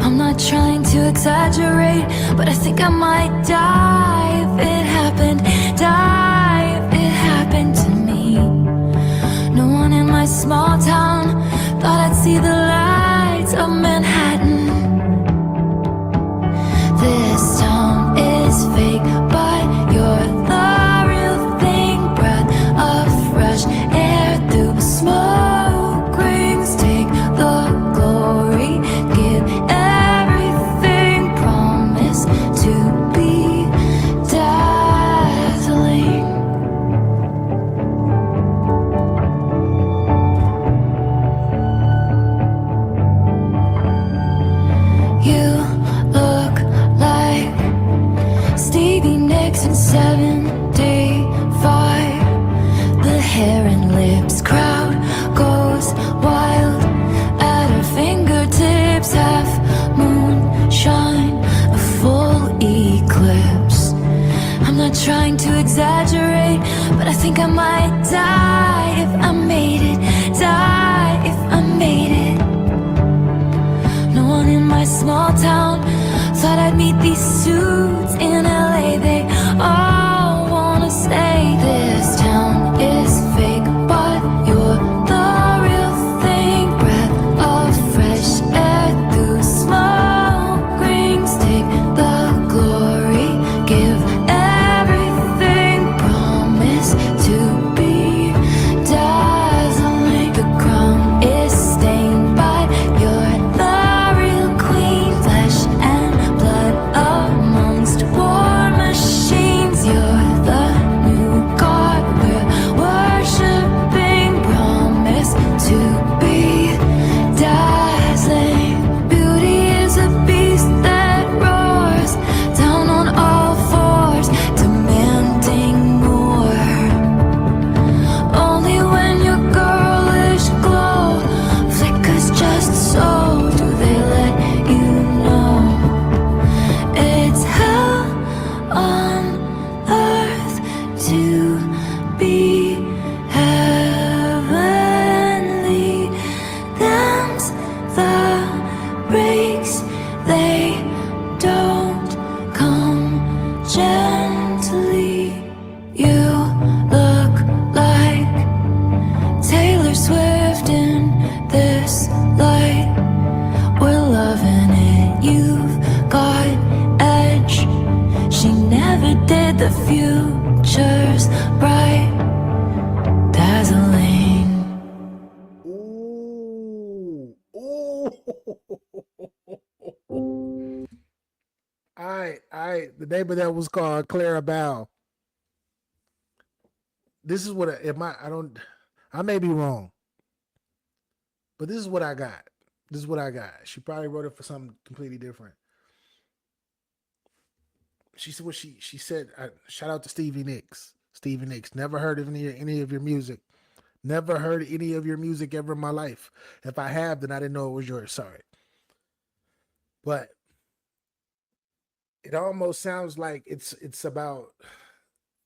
I'm not trying to exaggerate, but I think I might die if it happened. Die if it happened to me. No one in my small town thought I'd see the lights of Manhattan. This town is fake, but you're the real thing. Breath of fresh air through smoke rings. Take the glory, give everything. Promise to be dazzling. You look like Stevie Nicks in 75. The hair and lips, crowd goes wild at her fingertips. Half moonshine, a full eclipse. I'm not trying to exaggerate, but I think I might die if I made it. Die if I made it. No one in my small town Thought I'd meet these suits in LA. They all wanna say this town is fake, but you're the real thing. Breath of fresh air through smoke rings. Take the glory, give everything. Promise to be dazzling. The crown is stained, but you're the real queen. Flesh and blood amongst war machines. You're the new god we're worshipping. Promise to be dazzling. Beauty is a beast that roars down on all fours, demanding more. Only when your girlish glow flickers just so do they let you know it's hell on earth to be heavenly. Them's the breaks, they don't come gently. You look like Taylor Swift in this light. We're loving it, you've got edge. She never did, the future's bright, dazzling. Ooh, ooh. All right. The name of that was called Clara Bow. This is what I may be wrong, but this is what I got. This is what I got. She probably wrote it for something completely different. She said what she said. Shout out to Stevie Nicks. Stevie Nicks. Never heard of any of your music. Never heard any of your music ever in my life. If I have, then I didn't know it was yours. Sorry. But it almost sounds like it's about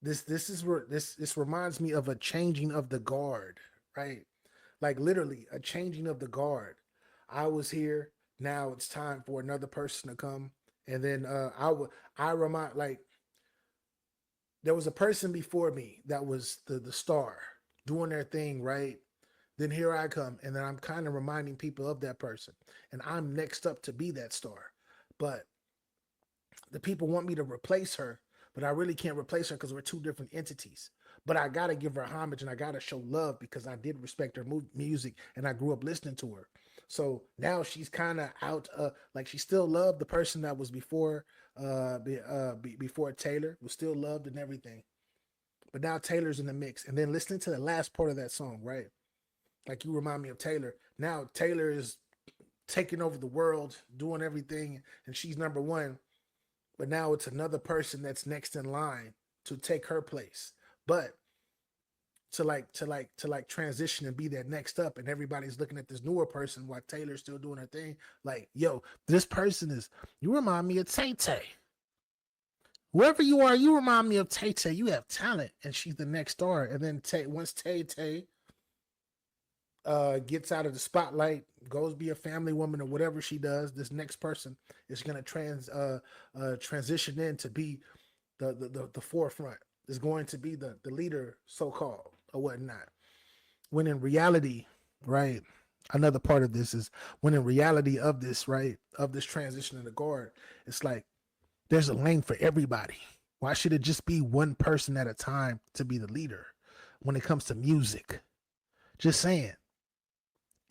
this. This reminds me of a changing of the guard, right? Like literally a changing of the guard. I was here. Now it's time for another person to come. And then I remind, like, there was a person before me that was the star doing their thing, right? Then here I come, and then I'm kind of reminding people of that person, and I'm next up to be that star. But the people want me to replace her, but I really can't replace her because we're two different entities. But I gotta give her homage and I gotta show love because I did respect her music and I grew up listening to her. So now she's kind of out. Like she still loved the person that was before, before Taylor was still loved and everything. But now Taylor's in the mix, and then listening to the last part of that song, right? Like you remind me of Taylor. Now Taylor is taking over the world, doing everything, and she's number one. But now it's another person that's next in line to take her place. But to transition and be that next up, and everybody's looking at this newer person while Taylor's still doing her thing. Like, yo, this person is, you remind me of Tay Tay. Whoever you are, you remind me of Tay Tay. You have talent, and she's the next star. And then once Tay Tay gets out of the spotlight, goes be a family woman or whatever she does, this next person is gonna transition in to be the forefront. Is going to be the leader, so called, or whatnot. When in reality, right? Another part of this is when in reality of this, right, of this transition in the guard, it's like there's a lane for everybody. Why should it just be one person at a time to be the leader when it comes to music? Just saying.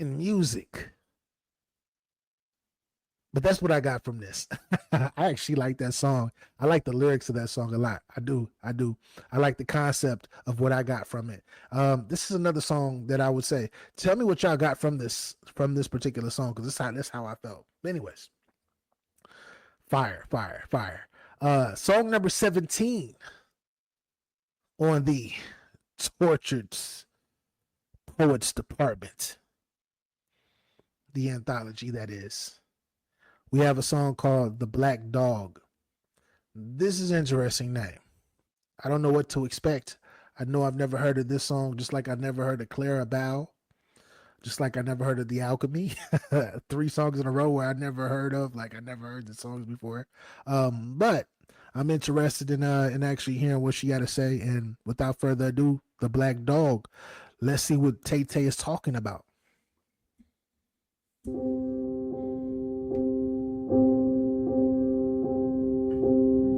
In music. But that's what I got from this. I actually like that song. I like the lyrics of that song a lot. I do. I like the concept of what I got from it. This is another song that I would say, tell me what y'all got from this particular song, because that's how I felt. But anyways, fire. Song number 17 on the Tortured Poets Department. The anthology, that is. We have a song called The Black Dog. This is an interesting name. I don't know what to expect. I know I've never heard of this song, just like I never heard of Clara Bow. Just like I never heard of the Alchemy. 3 songs in a row where I never heard of, like I never heard the songs before. But I'm interested in actually hearing what she got to say. And without further ado, the Black Dog. Let's see what Tay Tay is talking about.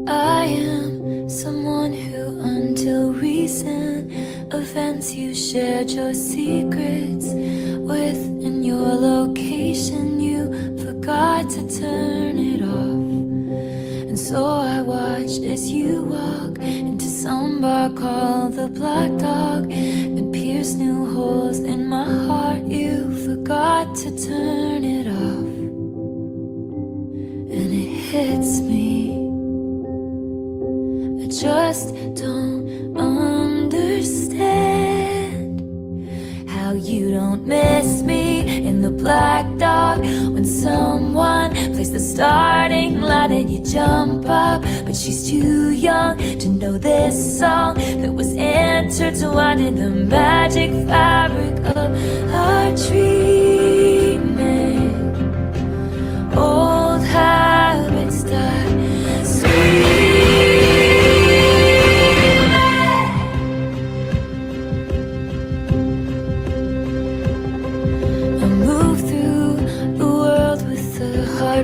I am someone who, until recent events, you shared your secrets with. In your location, you forgot to turn it off. And so I watched as you walk into some bar called the Black Dog and pierced new holes in my heart. You forgot to turn it off. And it hits me. I just don't understand how you don't miss me in the Black Dog when someone plays the starting line and you jump up, but she's too young to know this song that was intertwined in the magic fabric of our dreaming. Old habits die sweet.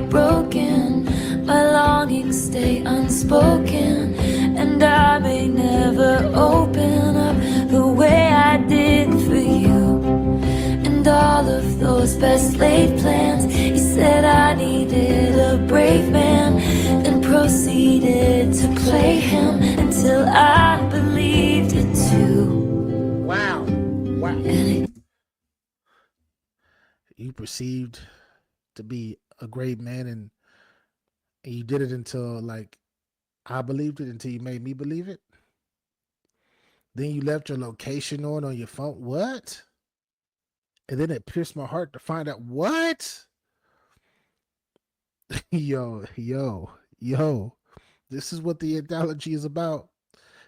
Broken, my longings stay unspoken, and I may never open up the way I did for you. And all of those best laid plans, you said I needed a brave man, then proceeded to play him until I believed it too. Wow. And You perceived to be a great man, and you did it until like I believed it, until you made me believe it. Then you left your location on your phone. What? And then it pierced my heart to find out what? yo. This is what the anthology is about.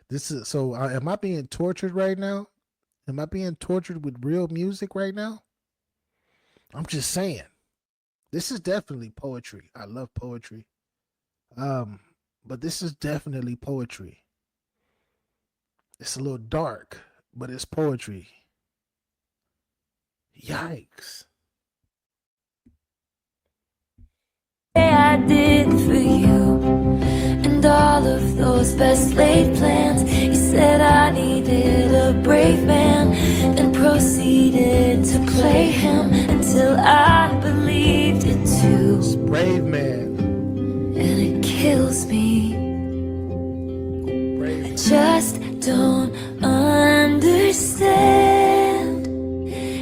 This is so. Am I being tortured right now? Am I being tortured with real music right now? I'm just saying. This is definitely poetry. I love poetry. But this is definitely poetry. It's a little dark, but it's poetry. Yikes. I did for you, and all of those best laid plans, you said I needed a brave man, and proceeded to play him until I believed it too. Brave man. And it kills me. Brave. I just don't understand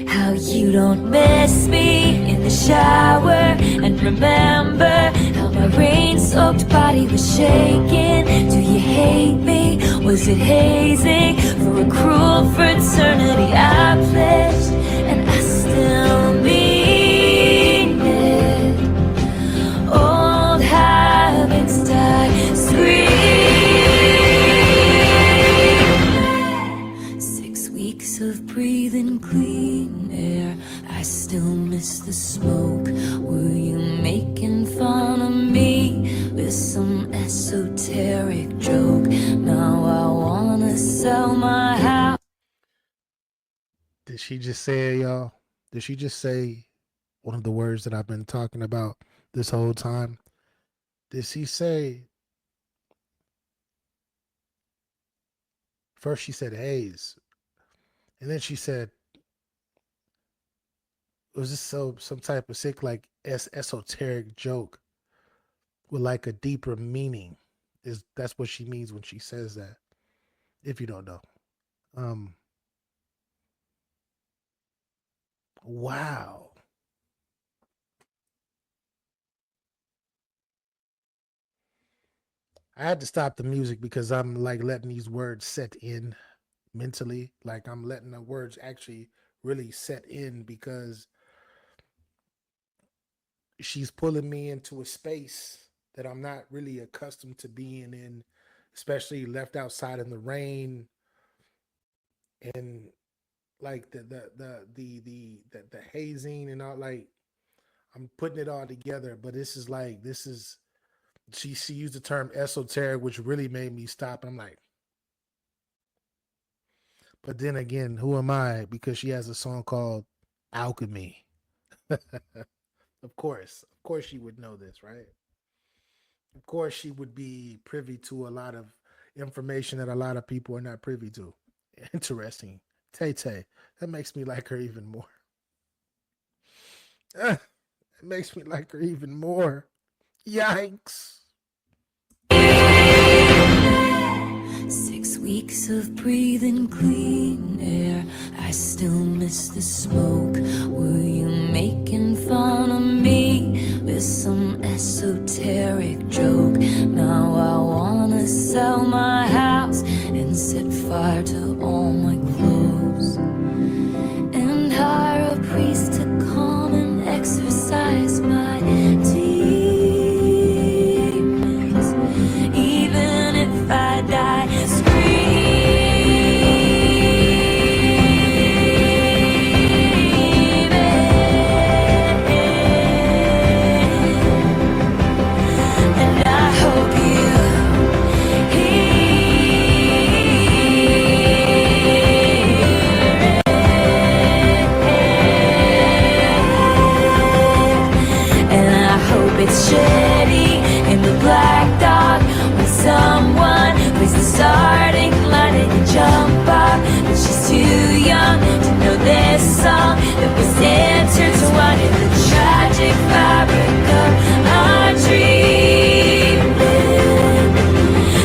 how you don't miss me in the shower, and remember how my rain-soaked body was shaking. Do you hate me? Was it hazing for a cruel fraternity I pledged, and I still mean it? Old habits die scream. 6 weeks of breathing clean air, I still miss the smoke. Were you making fun of me with some esoteric joke? Now I wanna sell my house. Did she just say it, y'all? Did she just say one of the words that I've been talking about this whole time? Did she say? First she said Hayes, and then she said, was this some type of sick like esoteric joke with like a deeper meaning? That's what she means when she says that? If you don't know, wow. I had to stop the music because I'm like letting these words set in mentally. Like I'm letting the words actually really set in because she's pulling me into a space that I'm not really accustomed to being in, especially left outside in the rain and like the hazing and all, like I'm putting it all together, but this is she used the term esoteric, which really made me stop. I'm like, but then again, who am I? Because she has a song called Alchemy. Of course she would know this, right? Of course she would be privy to a lot of information that a lot of people are not privy to. Interesting. Tay Tay. That makes me like her even more. It makes me like her even more. Yikes. 6 weeks of breathing clean air, I still miss the smoke. Were you making fun of me with some esoteric joke? Now I wanna sell my house and set fire to all my clothes, and hire a priest to come and exorcise my demons. Even if I die it's shitty in the black dog when someone plays the starting line and you jump up, but she's too young to know this song that was intertwined in the tragic fabric of our dreaming.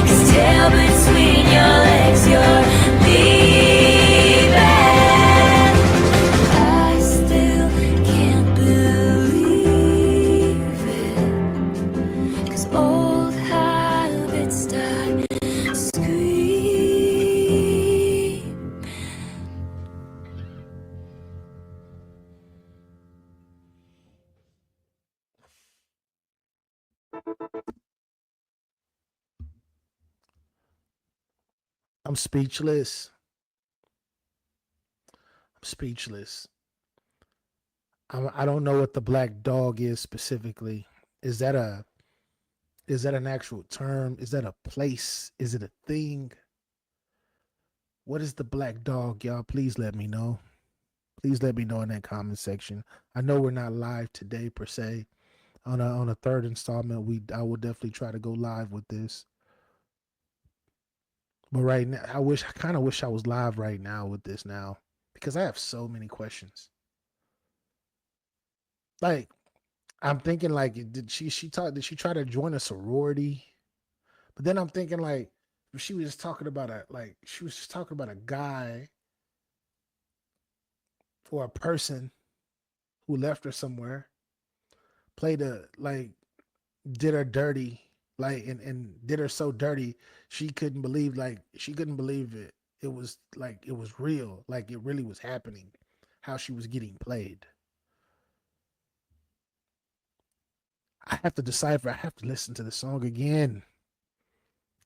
'Cause tail between your legs, you're leaving. I still can't believe it, 'cause old habits die scream. I'm speechless. I'm speechless. I don't know what the black dog is specifically. Is that a is that an actual term? Is that a place? Is it a thing? What is the black dog, y'all? Please let me know. Please let me know in that comment section. I know we're not live today per se. On a third installment, I will definitely try to go live with this. But right now, I kind of wish I was live right now with this now, because I have so many questions. Like, I'm thinking like, did she try to join a sorority? But then I'm thinking like, she was just talking about she was just talking about a guy or a person who left her somewhere, played a like did her dirty, like and did her so dirty she couldn't believe it. It was like it was real, like it really was happening, how she was getting played. I have to decipher. I have to listen to the song again.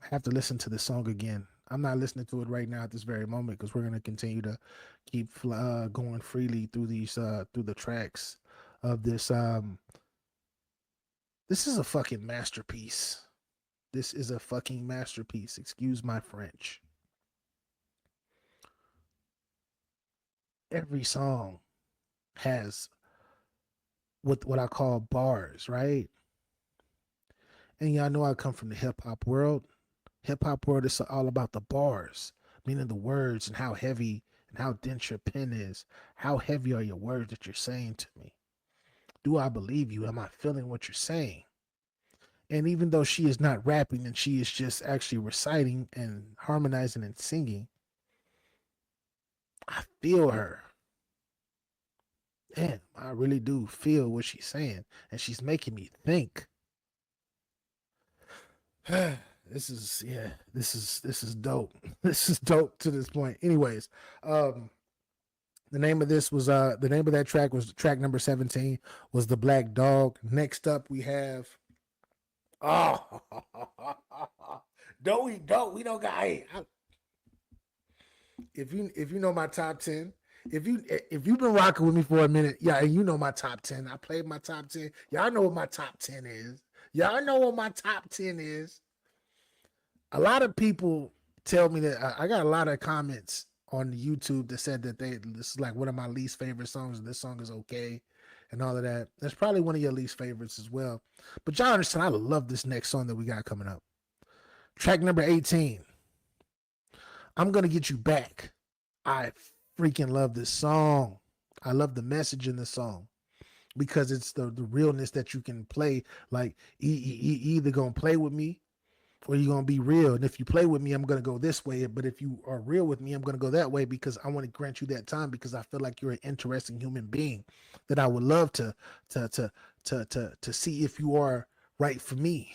I have to listen to the song again. I'm not listening to it right now at this very moment because we're gonna continue to keep going freely through these through the tracks of this. This is a fucking masterpiece. This is a fucking masterpiece. Excuse my French. Every song has what I call bars, right? And y'all know I come from the hip hop world. Hip hop world is all about the bars, meaning the words and how heavy and how dense your pen is. How heavy are your words that you're saying to me? Do I believe you? Am I feeling what you're saying? And even though she is not rapping and she is just actually reciting and harmonizing and singing, I feel her. Man, I really do feel what she's saying. And she's making me think. This is dope. This is dope to this point. Anyways, the name of the name of that track was track number 17 was The Black Dog. Next up we have oh don't we don't got hey, if you know my top 10, if you've been rocking with me for a minute, yeah, and you know my top 10. I played my top 10. Y'all know what my top 10 is. Y'all know what my top 10 is. A lot of people tell me that I got a lot of comments on YouTube that said that this is like one of my least favorite songs, and this song is okay, and all of that. That's probably one of your least favorites as well. But y'all understand, I love this next song that we got coming up. Track number 18. I'm gonna get you back. I freaking love this song. I love the message in the song because it's the realness that you can play. Like either gonna play with me or you're gonna be real. And if you play with me, I'm gonna go this way. But if you are real with me, I'm gonna go that way because I want to grant you that time because I feel like you're an interesting human being that I would love to see if you are right for me.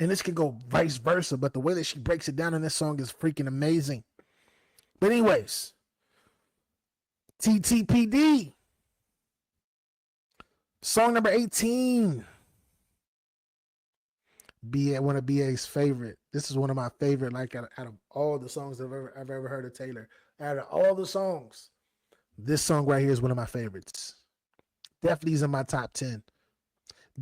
And this could go vice versa, but the way that she breaks it down in this song is freaking amazing. But anyways, TTPD, song number 18. One of BA's favorite. This is one of my favorite, like out of all the songs I've ever heard of Taylor. Out of all the songs, this song right here is one of my favorites. Definitely is in my top 10.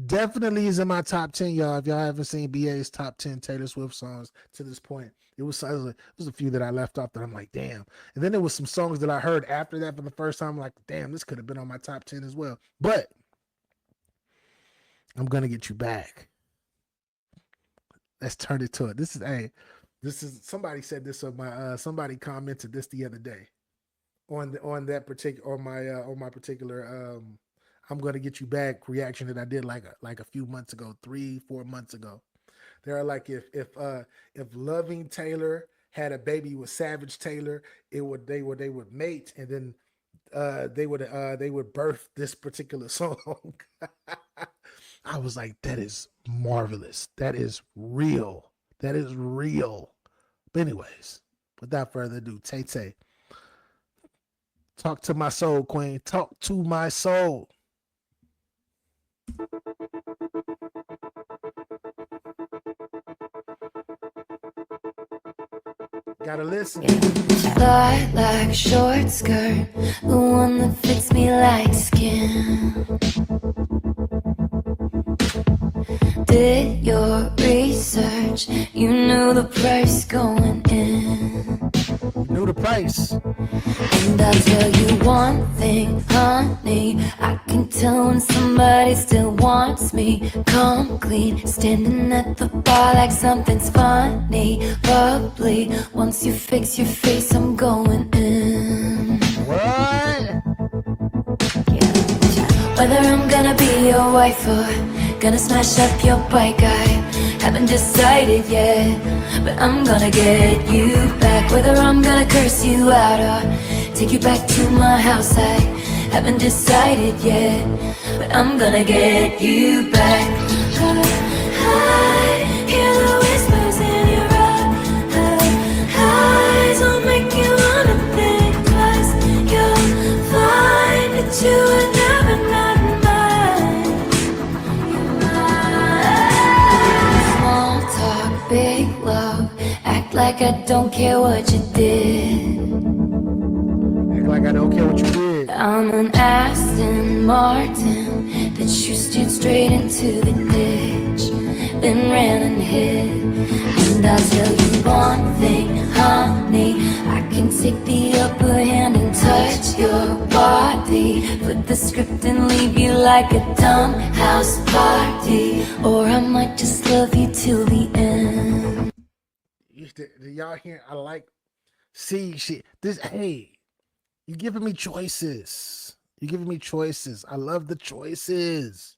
Definitely is in my top 10, y'all. If y'all haven't seen BA's top 10 Taylor Swift songs to this point, it was a few that I left off that I'm like, damn. And then there was some songs that I heard after that for the first time. I'm like, damn, this could have been on my top 10 as well. But I'm gonna get you back. Let's turn it to it. This is somebody said this on my somebody commented this the other day on that particular on my particular I'm gonna get you back reaction that I did like a few months ago, 3-4 months ago. They're like, if Loving Taylor had a baby with Savage Taylor, they would mate, and then they would birth this particular song. I was like, that is marvelous. That is real. That is real. But anyways, without further ado, Tay Tay, talk to my soul, Queen. Talk to my soul. Gotta listen. Lilac short skirt, the one that fits me like skin. Did your research, you knew the price going in. Knew the price. And I'll tell you one thing, honey, I can tell when somebody still wants me. Come clean, standing at the bar like something's funny. Bubbly, once you fix your face, I'm going in. What? Whether I'm gonna be your wife or gonna smash up your bike, I haven't decided yet, but I'm gonna get you back. Whether I'm gonna curse you out or take you back to my house, I haven't decided yet, but I'm gonna get you back. I hear the whispers in your eyes, will make you wanna think twice. You'll find that you are never not mine. Small talk, big love, act like I don't care what you did. Act like I don't care what you did. I'm an Aston Martin that you steered straight into the ditch, then ran and hid. And I'll tell you one thing, honey, I can take the upper hand and touch your body, flip the script and leave you like a dumb house party, or I might just love you till the end. Y'all hear? I like. See, this. Hey, you giving me choices. You're giving me choices. I love the choices.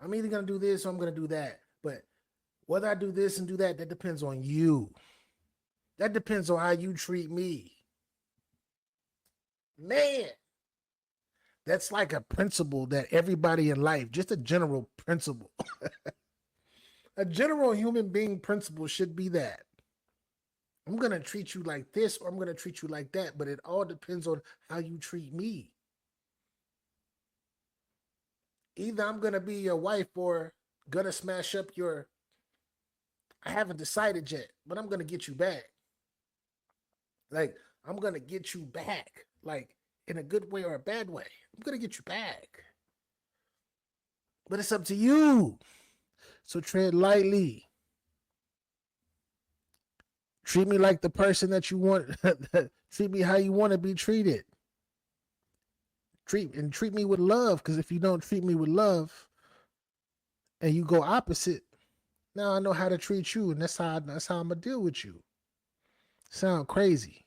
I'm either gonna do this or I'm gonna do that. But whether I do this and do that, that depends on you. That depends on how you treat me. Man, that's like a principle that everybody in life, just a general principle, a general human being principle should be that. I'm going to treat you like this or I'm going to treat you like that, but it all depends on how you treat me. Either I'm going to be your wife or going to smash up your, I haven't decided yet, but I'm going to get you back. Like, I'm going to get you back. Like, in a good way or a bad way. I'm gonna get you back. But it's up to you. So tread lightly. Treat me like the person that you want. Treat me how you want to be treated. Treat me with love. Because if you don't treat me with love and you go opposite, now I know how to treat you, and that's how I'm gonna deal with you. Sound crazy,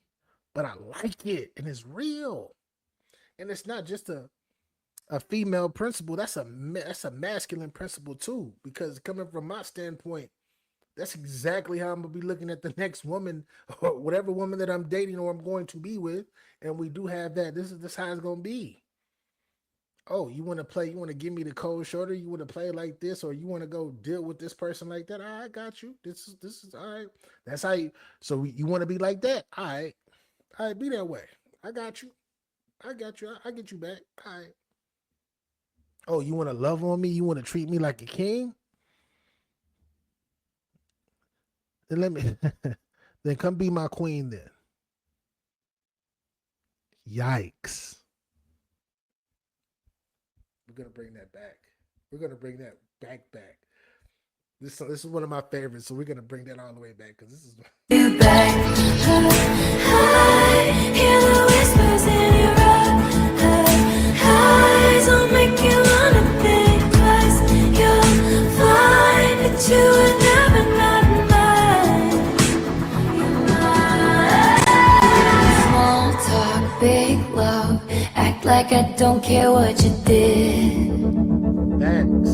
but I like it, and it's real. And it's not just a female principle. That's a masculine principle too. Because coming from my standpoint, that's exactly how I'm gonna be looking at the next woman or whatever woman that I'm dating or I'm going to be with. And we do have that. This is how it's gonna be. Oh, you want to play? You want to give me the cold shoulder? You want to play like this, or you want to go deal with this person like that? I got you. This is all right. That's how you. So you want to be like that? All right, be that way. I got you. I get you back. All right. Oh, you want to love on me? You want to treat me like a king? Then let me. Then come be my queen. Then. Yikes. We're gonna bring that back. We're gonna bring that back. This is one of my favorites, so we're gonna bring that all the way back because this is. You back. I hear the whispers in your eyes. I'll make you wanna think twice. You'll find that you were never not mine. You're mine. Small talk, big love. Act like I don't care what you did. Thanks.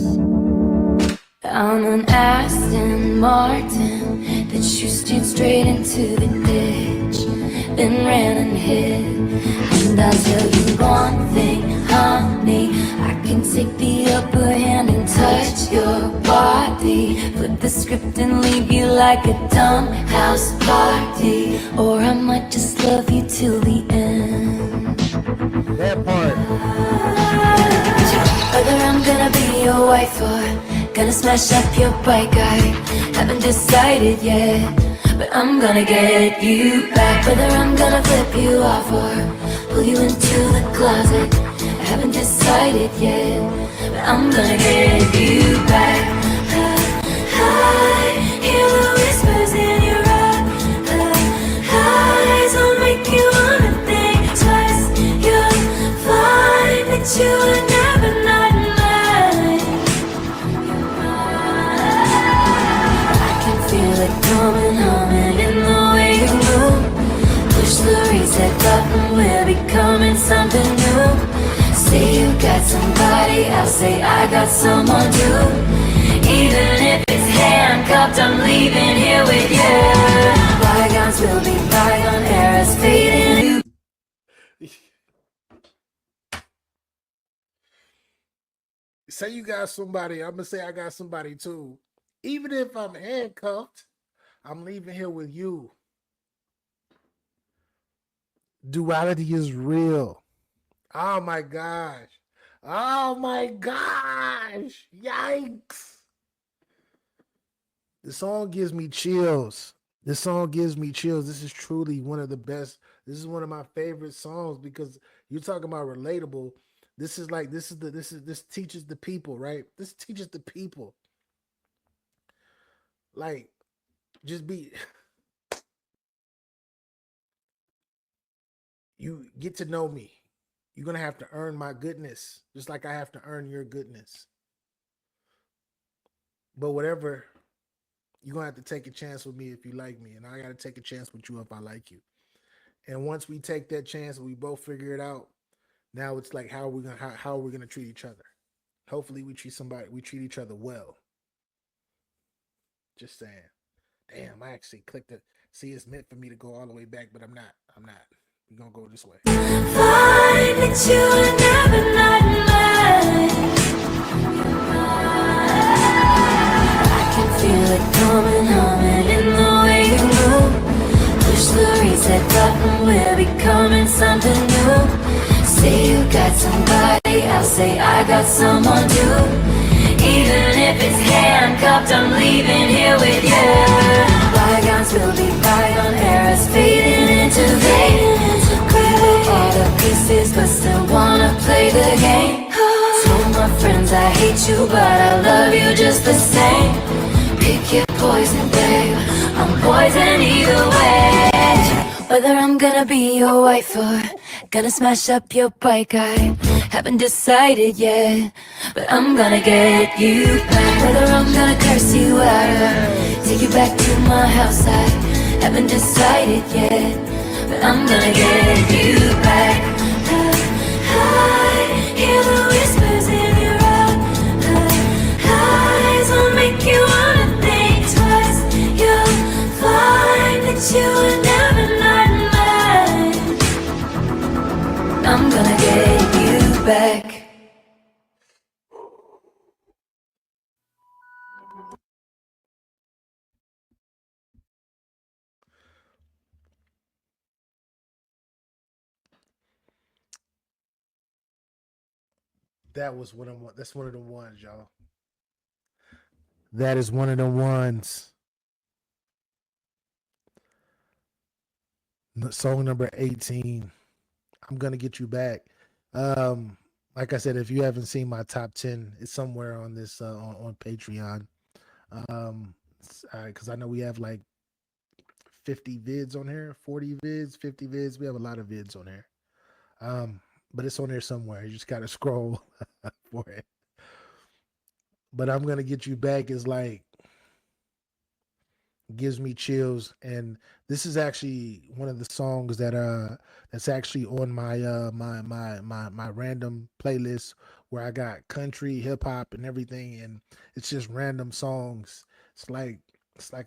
On an Aston Martin that you steered straight into the ditch, then ran and hid. And I'll tell you one thing, honey, I can take the upper hand and touch your body, flip the script and leave you like a dumb house party. Or I might just love you till the end. That part. Whether I'm gonna be your wife or gonna smash up your bike, I haven't decided yet, but I'm gonna get you back. Whether I'm gonna flip you off or pull you into the closet, I haven't decided yet, but I'm gonna get you back. I hear the whispers in your eyes. I'll make you wanna think twice. You'll find that you were never not mine. I can feel it coming, humming in the way you move. Push the reset button, we're becoming something new. Say you got somebody else, say I got someone too. Even if it's handcuffed, I'm leaving here with you. Bygones will be bygone, eras fading. Say you got somebody, I'm gonna say I got somebody too. Even if I'm handcuffed, I'm leaving here with you. Duality is real. Oh my gosh. Oh my gosh. Yikes. The song gives me chills. This song gives me chills. This is truly one of the best. This is one of my favorite songs because you're talking about relatable. This teaches the people, right? This teaches the people. Like, just be, you get to know me. You're going to have to earn my goodness, just like I have to earn your goodness. But whatever, you're going to have to take a chance with me if you like me. And I got to take a chance with you if I like you. And once we take that chance and we both figure it out, now it's like, how are we gonna treat each other? Hopefully we treat each other well. Just saying. Damn, I actually clicked it. See, it's meant for me to go all the way back, but I'm not. We're gonna go this way. Find that you were never not mine. I can feel it coming, humming in the way you move. Push the reset button, we're becoming something new. Say you got somebody else, say I got someone too. Even if it's handcuffed, I'm leaving here with you. Bygones will be bygone, eras fading into gray. All the pieces, but I hate you, but I love you just the same. Pick your poison, babe, I'm poison either way. Whether I'm gonna be your wife or gonna smash up your bike, I haven't decided yet, but I'm gonna get you back. Whether I'm gonna curse you out or take you back to my house, I haven't decided yet, but I'm gonna get you back. I hear the whispers in your eyes, will make you wanna think twice. You'll find that you were never not mine. I'm gonna get you back. That's one of the ones, y'all. That is one of the ones. Song number 18. I'm gonna get you back. Like I said, if you haven't seen my top 10, it's somewhere on this on Patreon. Because I know we have like 50 vids on here, 40 vids, 50 vids. We have a lot of vids on here. But it's on there somewhere. You just gotta scroll for it. But I'm gonna get you back is like gives me chills, and this is actually one of the songs that's actually on my my random playlist where I got country, hip hop, and everything, and it's just random songs. It's like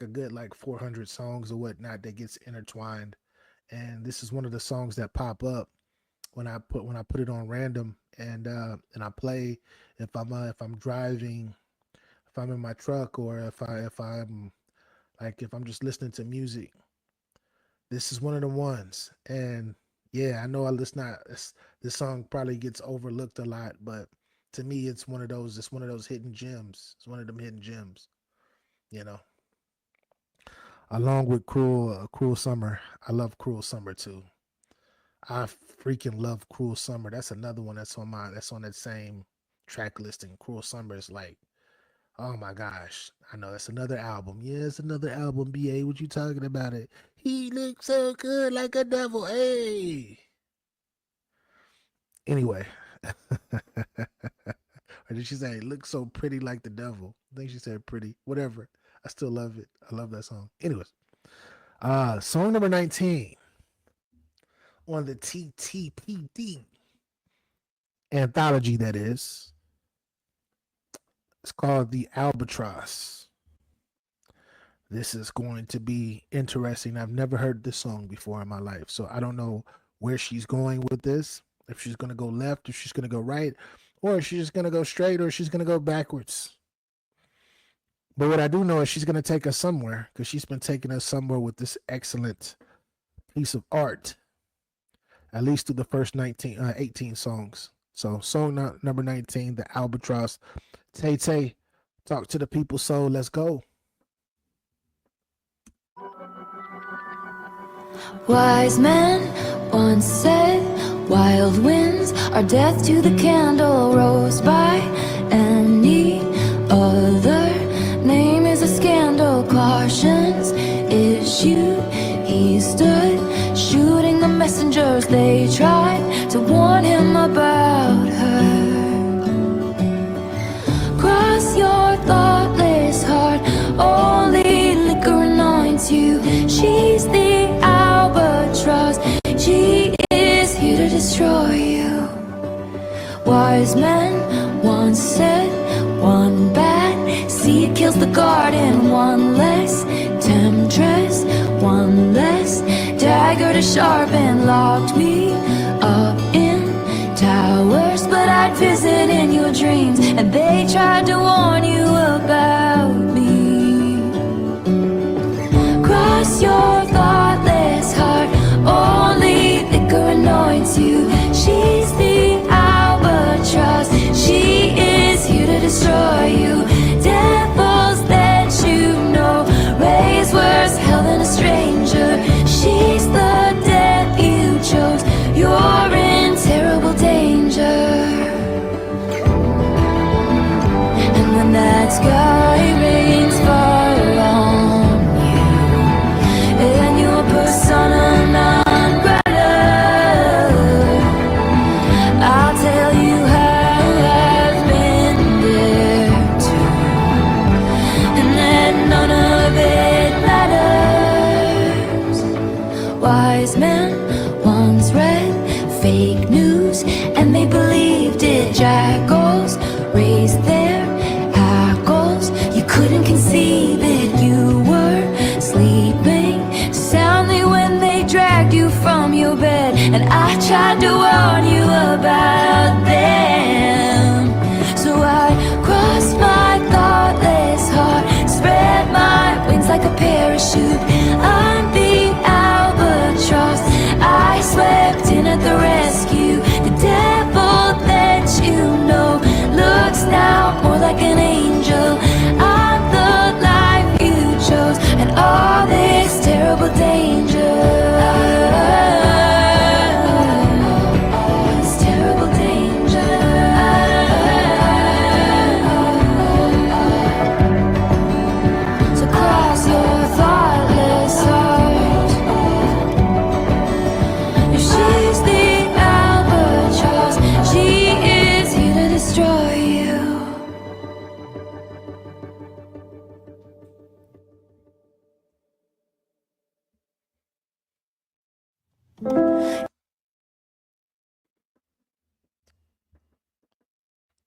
a good like 400 songs or whatnot that gets intertwined, and this is one of the songs that pop up when I put it on random, and I play if I'm driving, if I'm in my truck, or if I'm just listening to music. This is one of the ones. And yeah, I know this song probably gets overlooked a lot, but to me it's one of those hidden gems. It's one of them hidden gems, you know. Along with Cruel Summer. I love Cruel Summer too. I freaking love Cruel Summer. That's another one that's on that same track listing. Cruel Summer is like, oh my gosh. I know that's another album. Yeah, it's another album, BA. What you talking about it? He looks so good like a devil. Hey. Anyway. Or did she say looks so pretty like the devil? I think she said pretty. Whatever. I still love it. I love that song. Anyways. Song number 19 on the TTPD Anthology, that is. It's called the Albatross. This is going to be interesting. I've never heard this song before in my life, so I don't know where she's going with this. If she's going to go left, if she's going to go right, or if she's just going to go straight, or she's going to go backwards. But what I do know is she's going to take us somewhere, because she's been taking us somewhere with this excellent piece of art, at least through the first 18 songs. So song number 19, the Albatross. Tay, talk to the people, so let's go. Wise men once said, wild winds are death to the candle. Rose by any other name is a scandal. Cautions issued, he stood shooting the messengers. They tried to warn him about her. Cross your thoughtless heart, only liquor anoints you. She's the albatross, she is here to destroy you. Wise men once said, one bad seed kills the garden. One less temptress, one less dagger to sharpen. Locked me up in towers, but I'd visit in your dreams, and they tried to warn you about me. Cross your thoughtless heart, only liquor anoints you. She's the albatross, she is here to destroy you. Devils that you know raise worse hell than a stranger. She's the death you chose, you're in terrible danger. tried to warn you about them. So I crossed my thoughtless heart, spread my wings like a parachute. I'm the albatross, I swept in at the rescue. The devil that you know looks now more like an angel. I'm the life you chose, and all this terrible danger. This terrible danger. So cross your thoughtless heart. If she's the albatross, she is here to destroy you.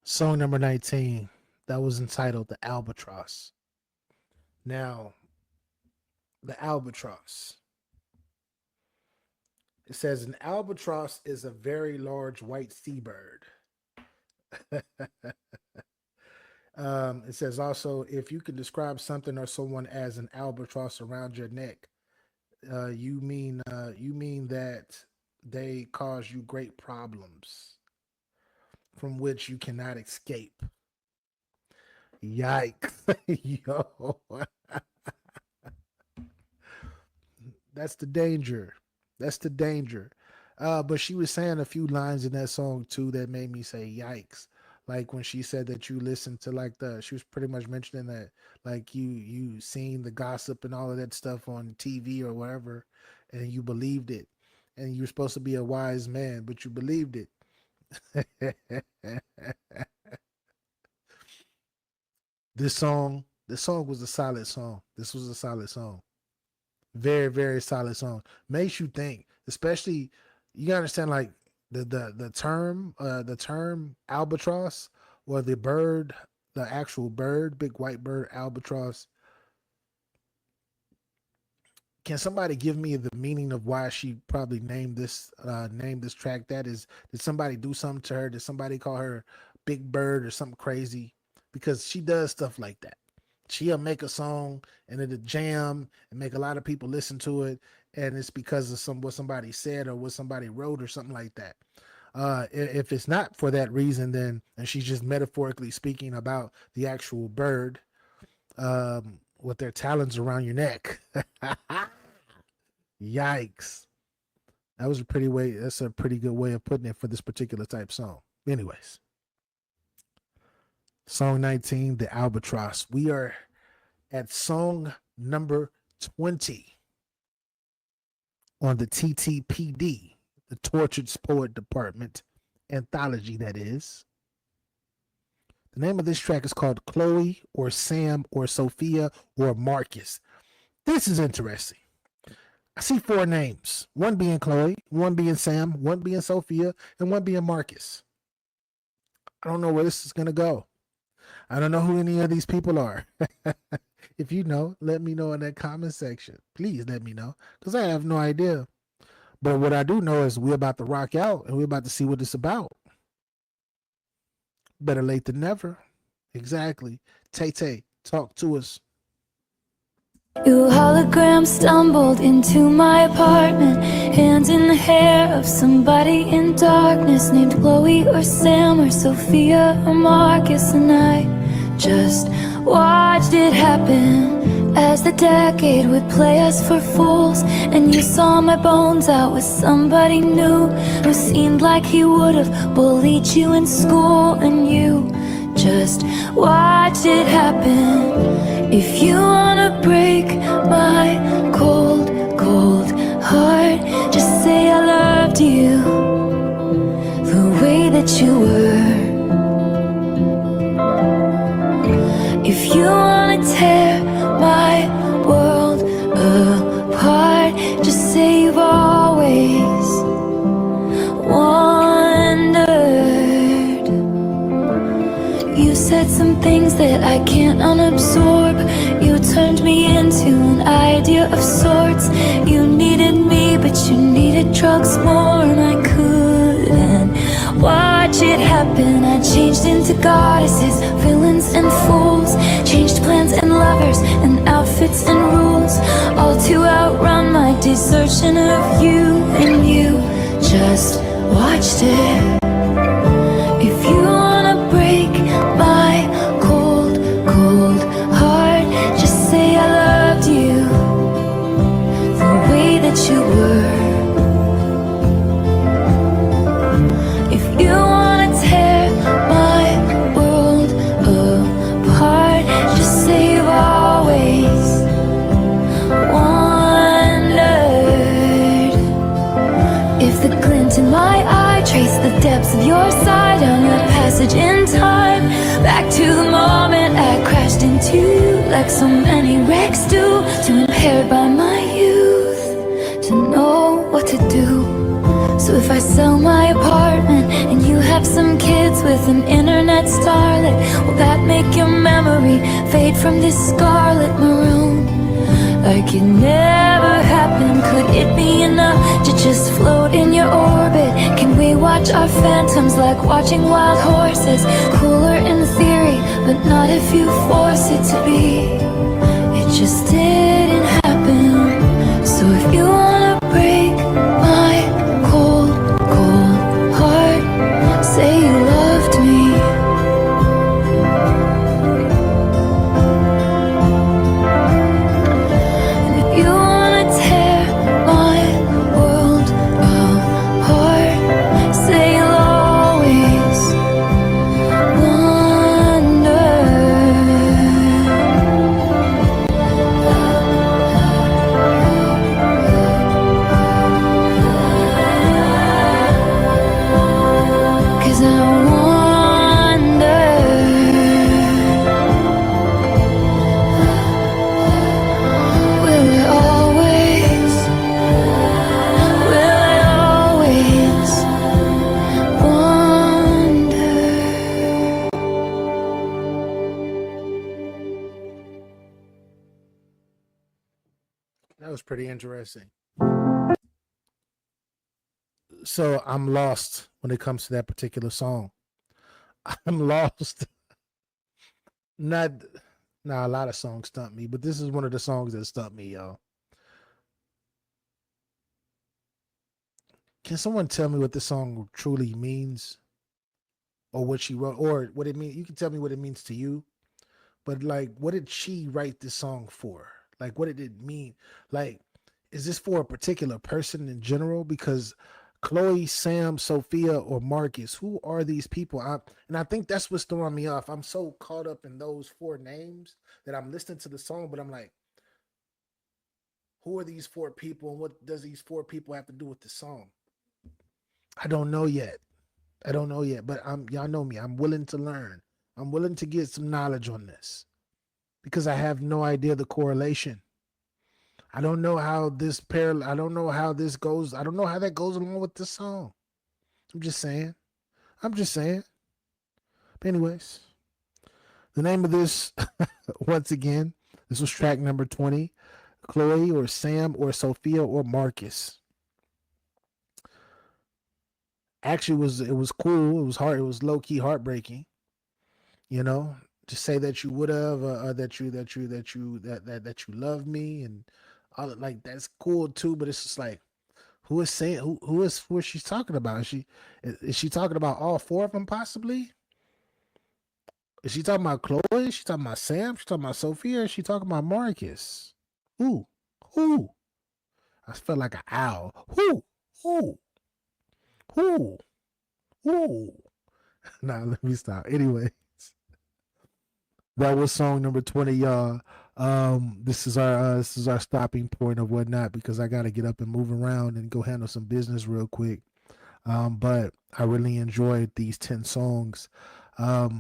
Song number 19, that was entitled The Albatross. Now, the albatross. It says an albatross is a very large white seabird. It says also, if you can describe something or someone as an albatross around your neck, you mean that they cause you great problems from which you cannot escape. Yikes. Yo. That's the danger. That's the danger. But she was saying a few lines in that song too that made me say yikes. Like when she said that you listened to she was pretty much mentioning that like you seen the gossip and all of that stuff on TV or whatever, and you believed it. And you're supposed to be a wise man, but you believed it. This song was a solid song. This was a solid song. Very, very solid song. Makes you think, especially you gotta understand like the term albatross, or the bird, the actual bird, big white bird, albatross. Can somebody give me the meaning of why she probably named this track that? Did somebody do something to her? Did somebody call her Big Bird or something crazy? Because she does stuff like that. She'll make a song and it'll jam and make a lot of people listen to it, and it's because of what somebody said or what somebody wrote or something like that. If it's not for that reason, then and she's just metaphorically speaking about the actual bird with their talons around your neck. Yikes. That's a pretty good way of putting it for this particular type song. Anyways, song 19, The Albatross. We are at song number 20 on the TTPD, the Tortured Poet Department Anthology, that is. The name of this track is called Chloe or Sam or Sophia or Marcus. This is interesting. I see 4 names, one being Chloe, one being Sam, one being Sophia, and one being Marcus. I don't know where this is going to go. I don't know who any of these people are. If you know, let me know in that comment section. Please let me know, because I have no idea. But what I do know is we're about to rock out and we're about to see what it's about. Better late than never. Exactly. Tay, talk to us. Your hologram stumbled into my apartment, hands in the hair of somebody in darkness, named Chloe or Sam or Sophia or Marcus, and I just watched it happen as the decade would play us for fools. And you saw my bones out with somebody new who seemed like he would have bullied you in school, and you just watched it happen. If you wanna break my cold, cold heart, just say I loved you the way that you were. If you wanna tear my world apart, just say you've always wondered. You said some things that I can't unabsorb. You turned me into an idea of sorts. You needed me, but you needed drugs more, and I could watch it happen. I changed into goddesses, villains and fools, changed plans and lovers and outfits and rules, all to outrun my desertion of you. And you just watched it. If you wanna break my cold, cold heart, just say I loved you the way that you were. If you wanna tear my world apart, just say you've always wondered. If the glint in my eye trace the depths of your side on a passage in time, back to the moment I crashed into, like so many wrecks do, too impaired by my youth to know what to do. So if I sell my apartment and you have some kids with an internet starlet, will that make your memory fade from this scarlet maroon? Like it never happened. Could it be enough to just float in your orbit? Can we watch our phantoms like watching wild horses? Cooler in theory, but not if you force it to be. It just didn't happen. So if you wanna break my cold, cold heart, say you loved me. And if you wanna tear my world apart, say you'll always wonder. 'Cause I wonder, will I always wonder? That was pretty interesting. So I'm lost when it comes to that particular song. I'm lost. Not Now a lot of songs stump me, but this is one of the songs that stumped me, y'all. Can someone tell me what this song truly means, or what she wrote, or what it means? You can tell me what it means to you, but like, what did she write this song for? Like, what did it mean? Like, is this for a particular person in general? Because Chloe, Sam, Sophia, or Marcus, who are these people? And I think that's what's throwing me off. I'm so caught up in those four names that I'm listening to the song, but I'm like, who are these four people, and what does these four people have to do with the song? I don't know yet. I don't know yet, but y'all know me. I'm willing to learn. I'm willing to get some knowledge on this because I have no idea the correlation. I don't know how this I don't know how this goes. I don't know how that goes along with the song. I'm just saying. I'm just saying. But anyways, the name of this, once again, this was track number 20. Chloe or Sam or Sophia or Marcus. Actually, it was cool. It was hard. It was low key heartbreaking. You know, to say that you would have, that you love me, and all like that's cool too. But it's just like, who is saying who is she talking about? Is she talking about all four of them possibly? Is she talking about Chloe? Is she talking about Sam? Is she talking about Sophia? Or is she talking about Marcus? Who? Who? I felt like an owl. Who? Who? Who? Who? Nah, let me stop. Anyway, that was song number 20, y'all. This is our stopping point or whatnot, because I gotta get up and move around and go handle some business real quick. But I really enjoyed these 10 songs. Out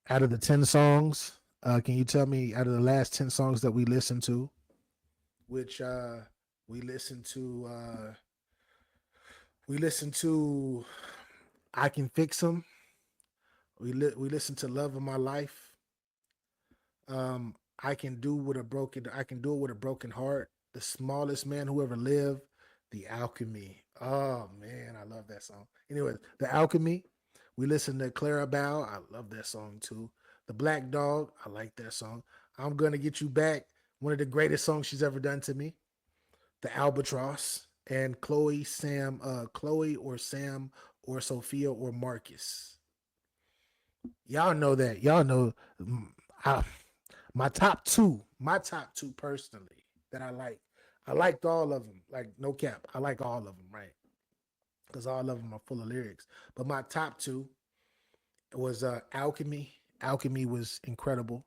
of the 10 songs, can you tell me, out of the last 10 songs that we listened to, which we listened to I Can Fix Them. We listened to Love of My Life. I can do it with a broken heart. The Smallest Man Who Ever Lived. The Alchemy. Oh man, I love that song. Anyway, The Alchemy. We listened to Clara Bow. I love that song too. The Black Dog. I like that song. I'm Gonna Get You Back. One of the greatest songs she's ever done to me. The Albatross. And Chloe or Sam or Sophia or Marcus. Y'all know that. Y'all know mm, I, my top two personally that I like. I liked all of them. Like no cap. I like all of them, right? Because all of them are full of lyrics. But my top two was Alchemy. Alchemy was incredible,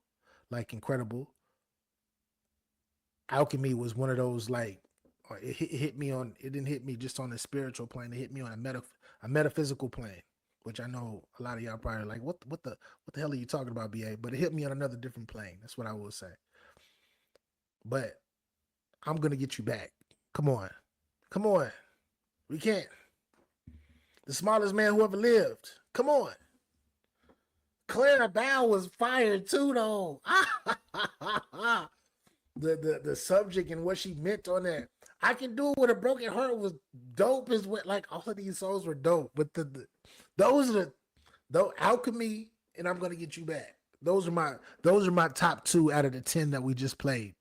like incredible. Alchemy was one of those like it hit me on. It didn't hit me just on the spiritual plane. It hit me on a metaphysical plane, which I know a lot of y'all probably like. What the hell are you talking about, BA? But it hit me on another different plane. That's what I will say. But I'm gonna get you back. Come on, come on. We can't. The smallest man who ever lived. Come on. Clara Bow was fired too, though. The subject and what she meant on that. I Can Do It With a Broken Heart was dope as what, like, all of these songs were dope. But those are the Alchemy and I'm Gonna Get You Back. Those are my top two out of the 10 that we just played.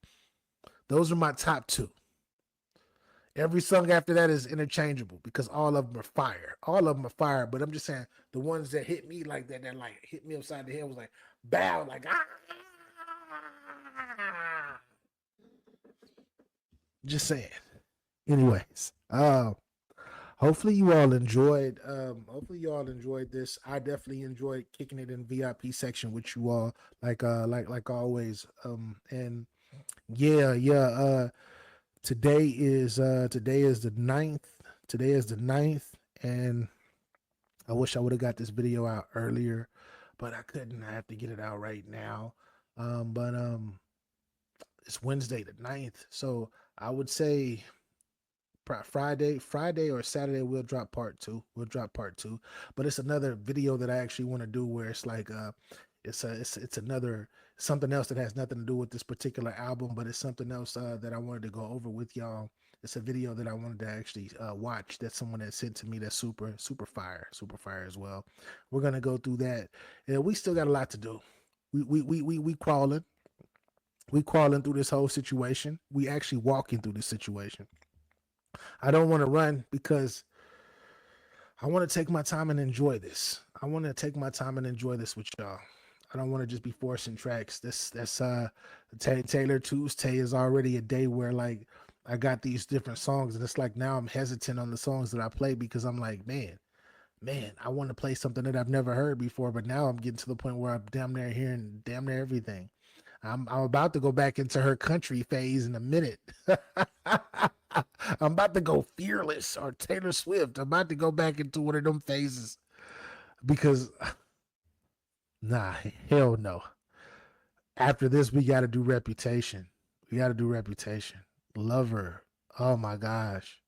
Those are my top two. Every song after that is interchangeable because all of them are fire. All of them are fire. But I'm just saying the ones that hit me like that like hit me upside the head was like bow, like ah. Just saying. Anyways, hopefully you all enjoyed. Hopefully you all enjoyed this. I definitely enjoyed kicking it in VIP section with you all, like always. And yeah. Today is the 9th. Today is the 9th, and I wish I would have got this video out earlier, but I couldn't. I have to get it out right now. But it's Wednesday the 9th, so I would say Friday or Saturday we'll drop part two. But it's another video that I actually want to do where it's like it's another something else that has nothing to do with this particular album, but it's something else that I wanted to go over with y'all. It's a video that I wanted to actually watch that someone had sent to me that's super fire as well. We're gonna go through that, and we still got a lot to do. We crawling. We crawling through this whole situation. We actually walking through this situation. I don't want to run because I want to take my time and enjoy this. I want to take my time and enjoy this with y'all. I don't want to just be forcing tracks. That's Taylor Tuesday is already a day where like I got these different songs and it's like now I'm hesitant on the songs that I play because I'm like, man, I want to play something that I've never heard before, but now I'm getting to the point where I'm damn near hearing damn near everything. I'm about to go back into her country phase in a minute. I'm about to go Fearless or Taylor Swift. I'm about to go back into one of them phases because, nah, hell no. After this, we got to do Reputation. Lover. Oh my gosh.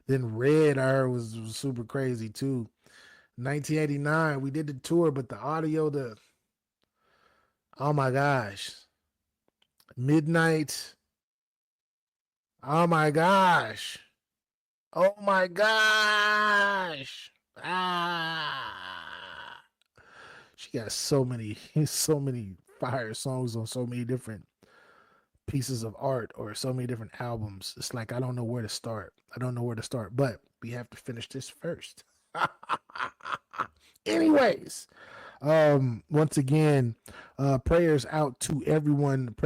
Then Red, I heard was super crazy too. 1989, we did the tour, but the audio, oh my gosh. Midnight. Oh my gosh. Oh my gosh. Ah. She got so many fire songs on so many different pieces of art or so many different albums. It's like I don't know where to start. But we have to finish this first. Anyways, once again, prayers out to everyone that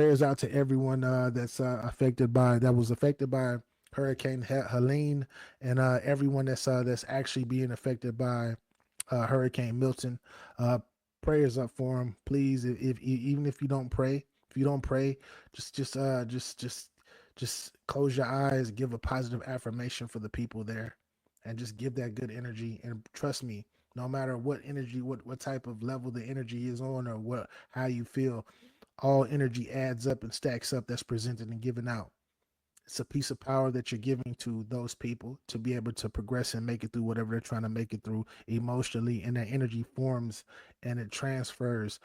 was affected by Hurricane Helene, and everyone that's actually being affected by Hurricane Milton. Prayers up for them, please. If even if you don't pray, just close your eyes, give a positive affirmation for the people there, and just give that good energy. And trust me, no matter what energy, what type of level the energy is on, or how you feel, all energy adds up and stacks up that's presented and given out. It's a piece of power that you're giving to those people to be able to progress and make it through whatever they're trying to make it through emotionally, and that energy forms and it transfers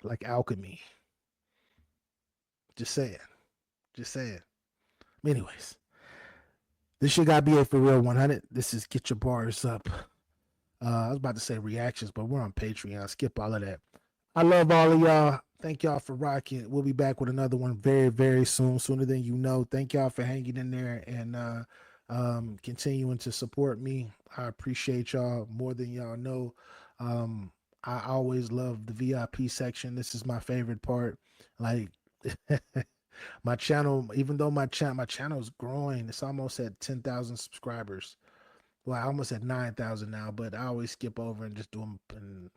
like alchemy. Just saying. Anyways, This shit got BA for real 100. This is Get Your Bars Up. I was about to say reactions, but we're on Patreon. Skip all of that. I love all of y'all. Thank y'all for rocking. We'll be back with another one very, very soon, sooner than you know. Thank y'all for hanging in there and continuing to support me. I appreciate y'all more than y'all know. I always love the VIP section. This is my favorite part. Like my channel, even though my channel is growing, it's almost at 10,000 subscribers. Well, I almost at 9,000 now, but I always skip over and just do them and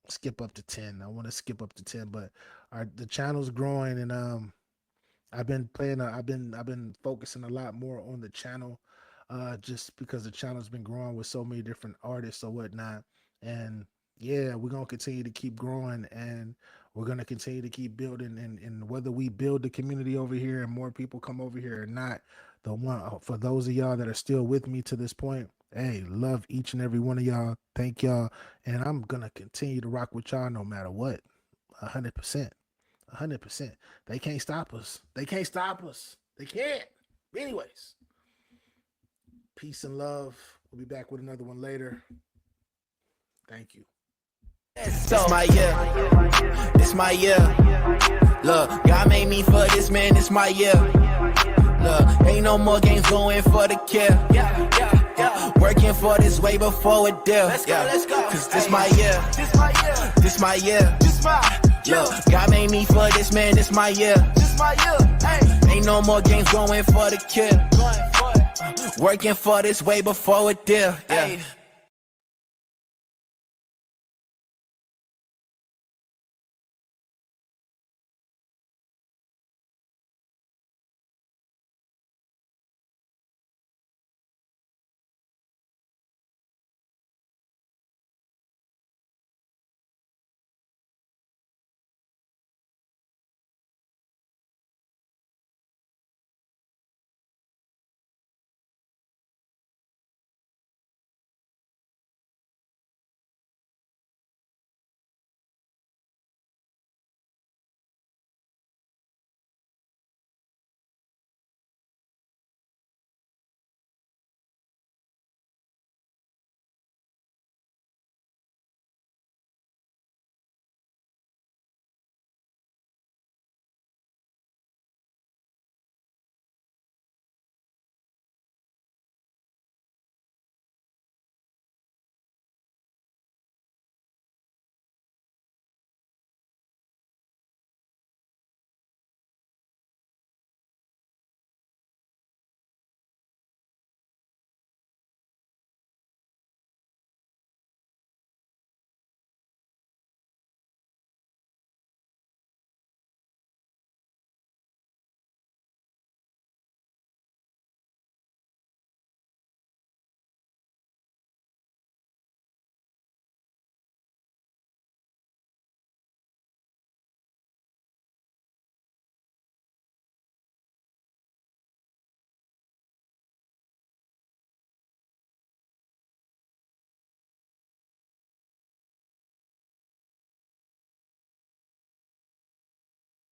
skip up to 10. I want to skip up to 10, but the channel's growing, and I've been focusing a lot more on the channel, just because the channel's been growing with so many different artists or whatnot. And yeah, we're gonna continue to keep growing, and we're gonna continue to keep building. And whether we build the community over here and more people come over here or not, for those of y'all that are still with me to this point, hey, love each and every one of y'all. Thank y'all. And I'm going to continue to rock with y'all no matter what. 100%. 100%. They can't stop us. They can't stop us. They can't. Anyways, peace and love. We'll be back with another one later. Thank you. This my year. This my year. Look, God made me for this, man. This my year. Look, ain't no more games going for the kill. Working for this way before a deal. Let's go. Cause this my year. This my year. Look, God made me for this, man. This my year. Ain't no more games going for the kill. Working for this way before a deal.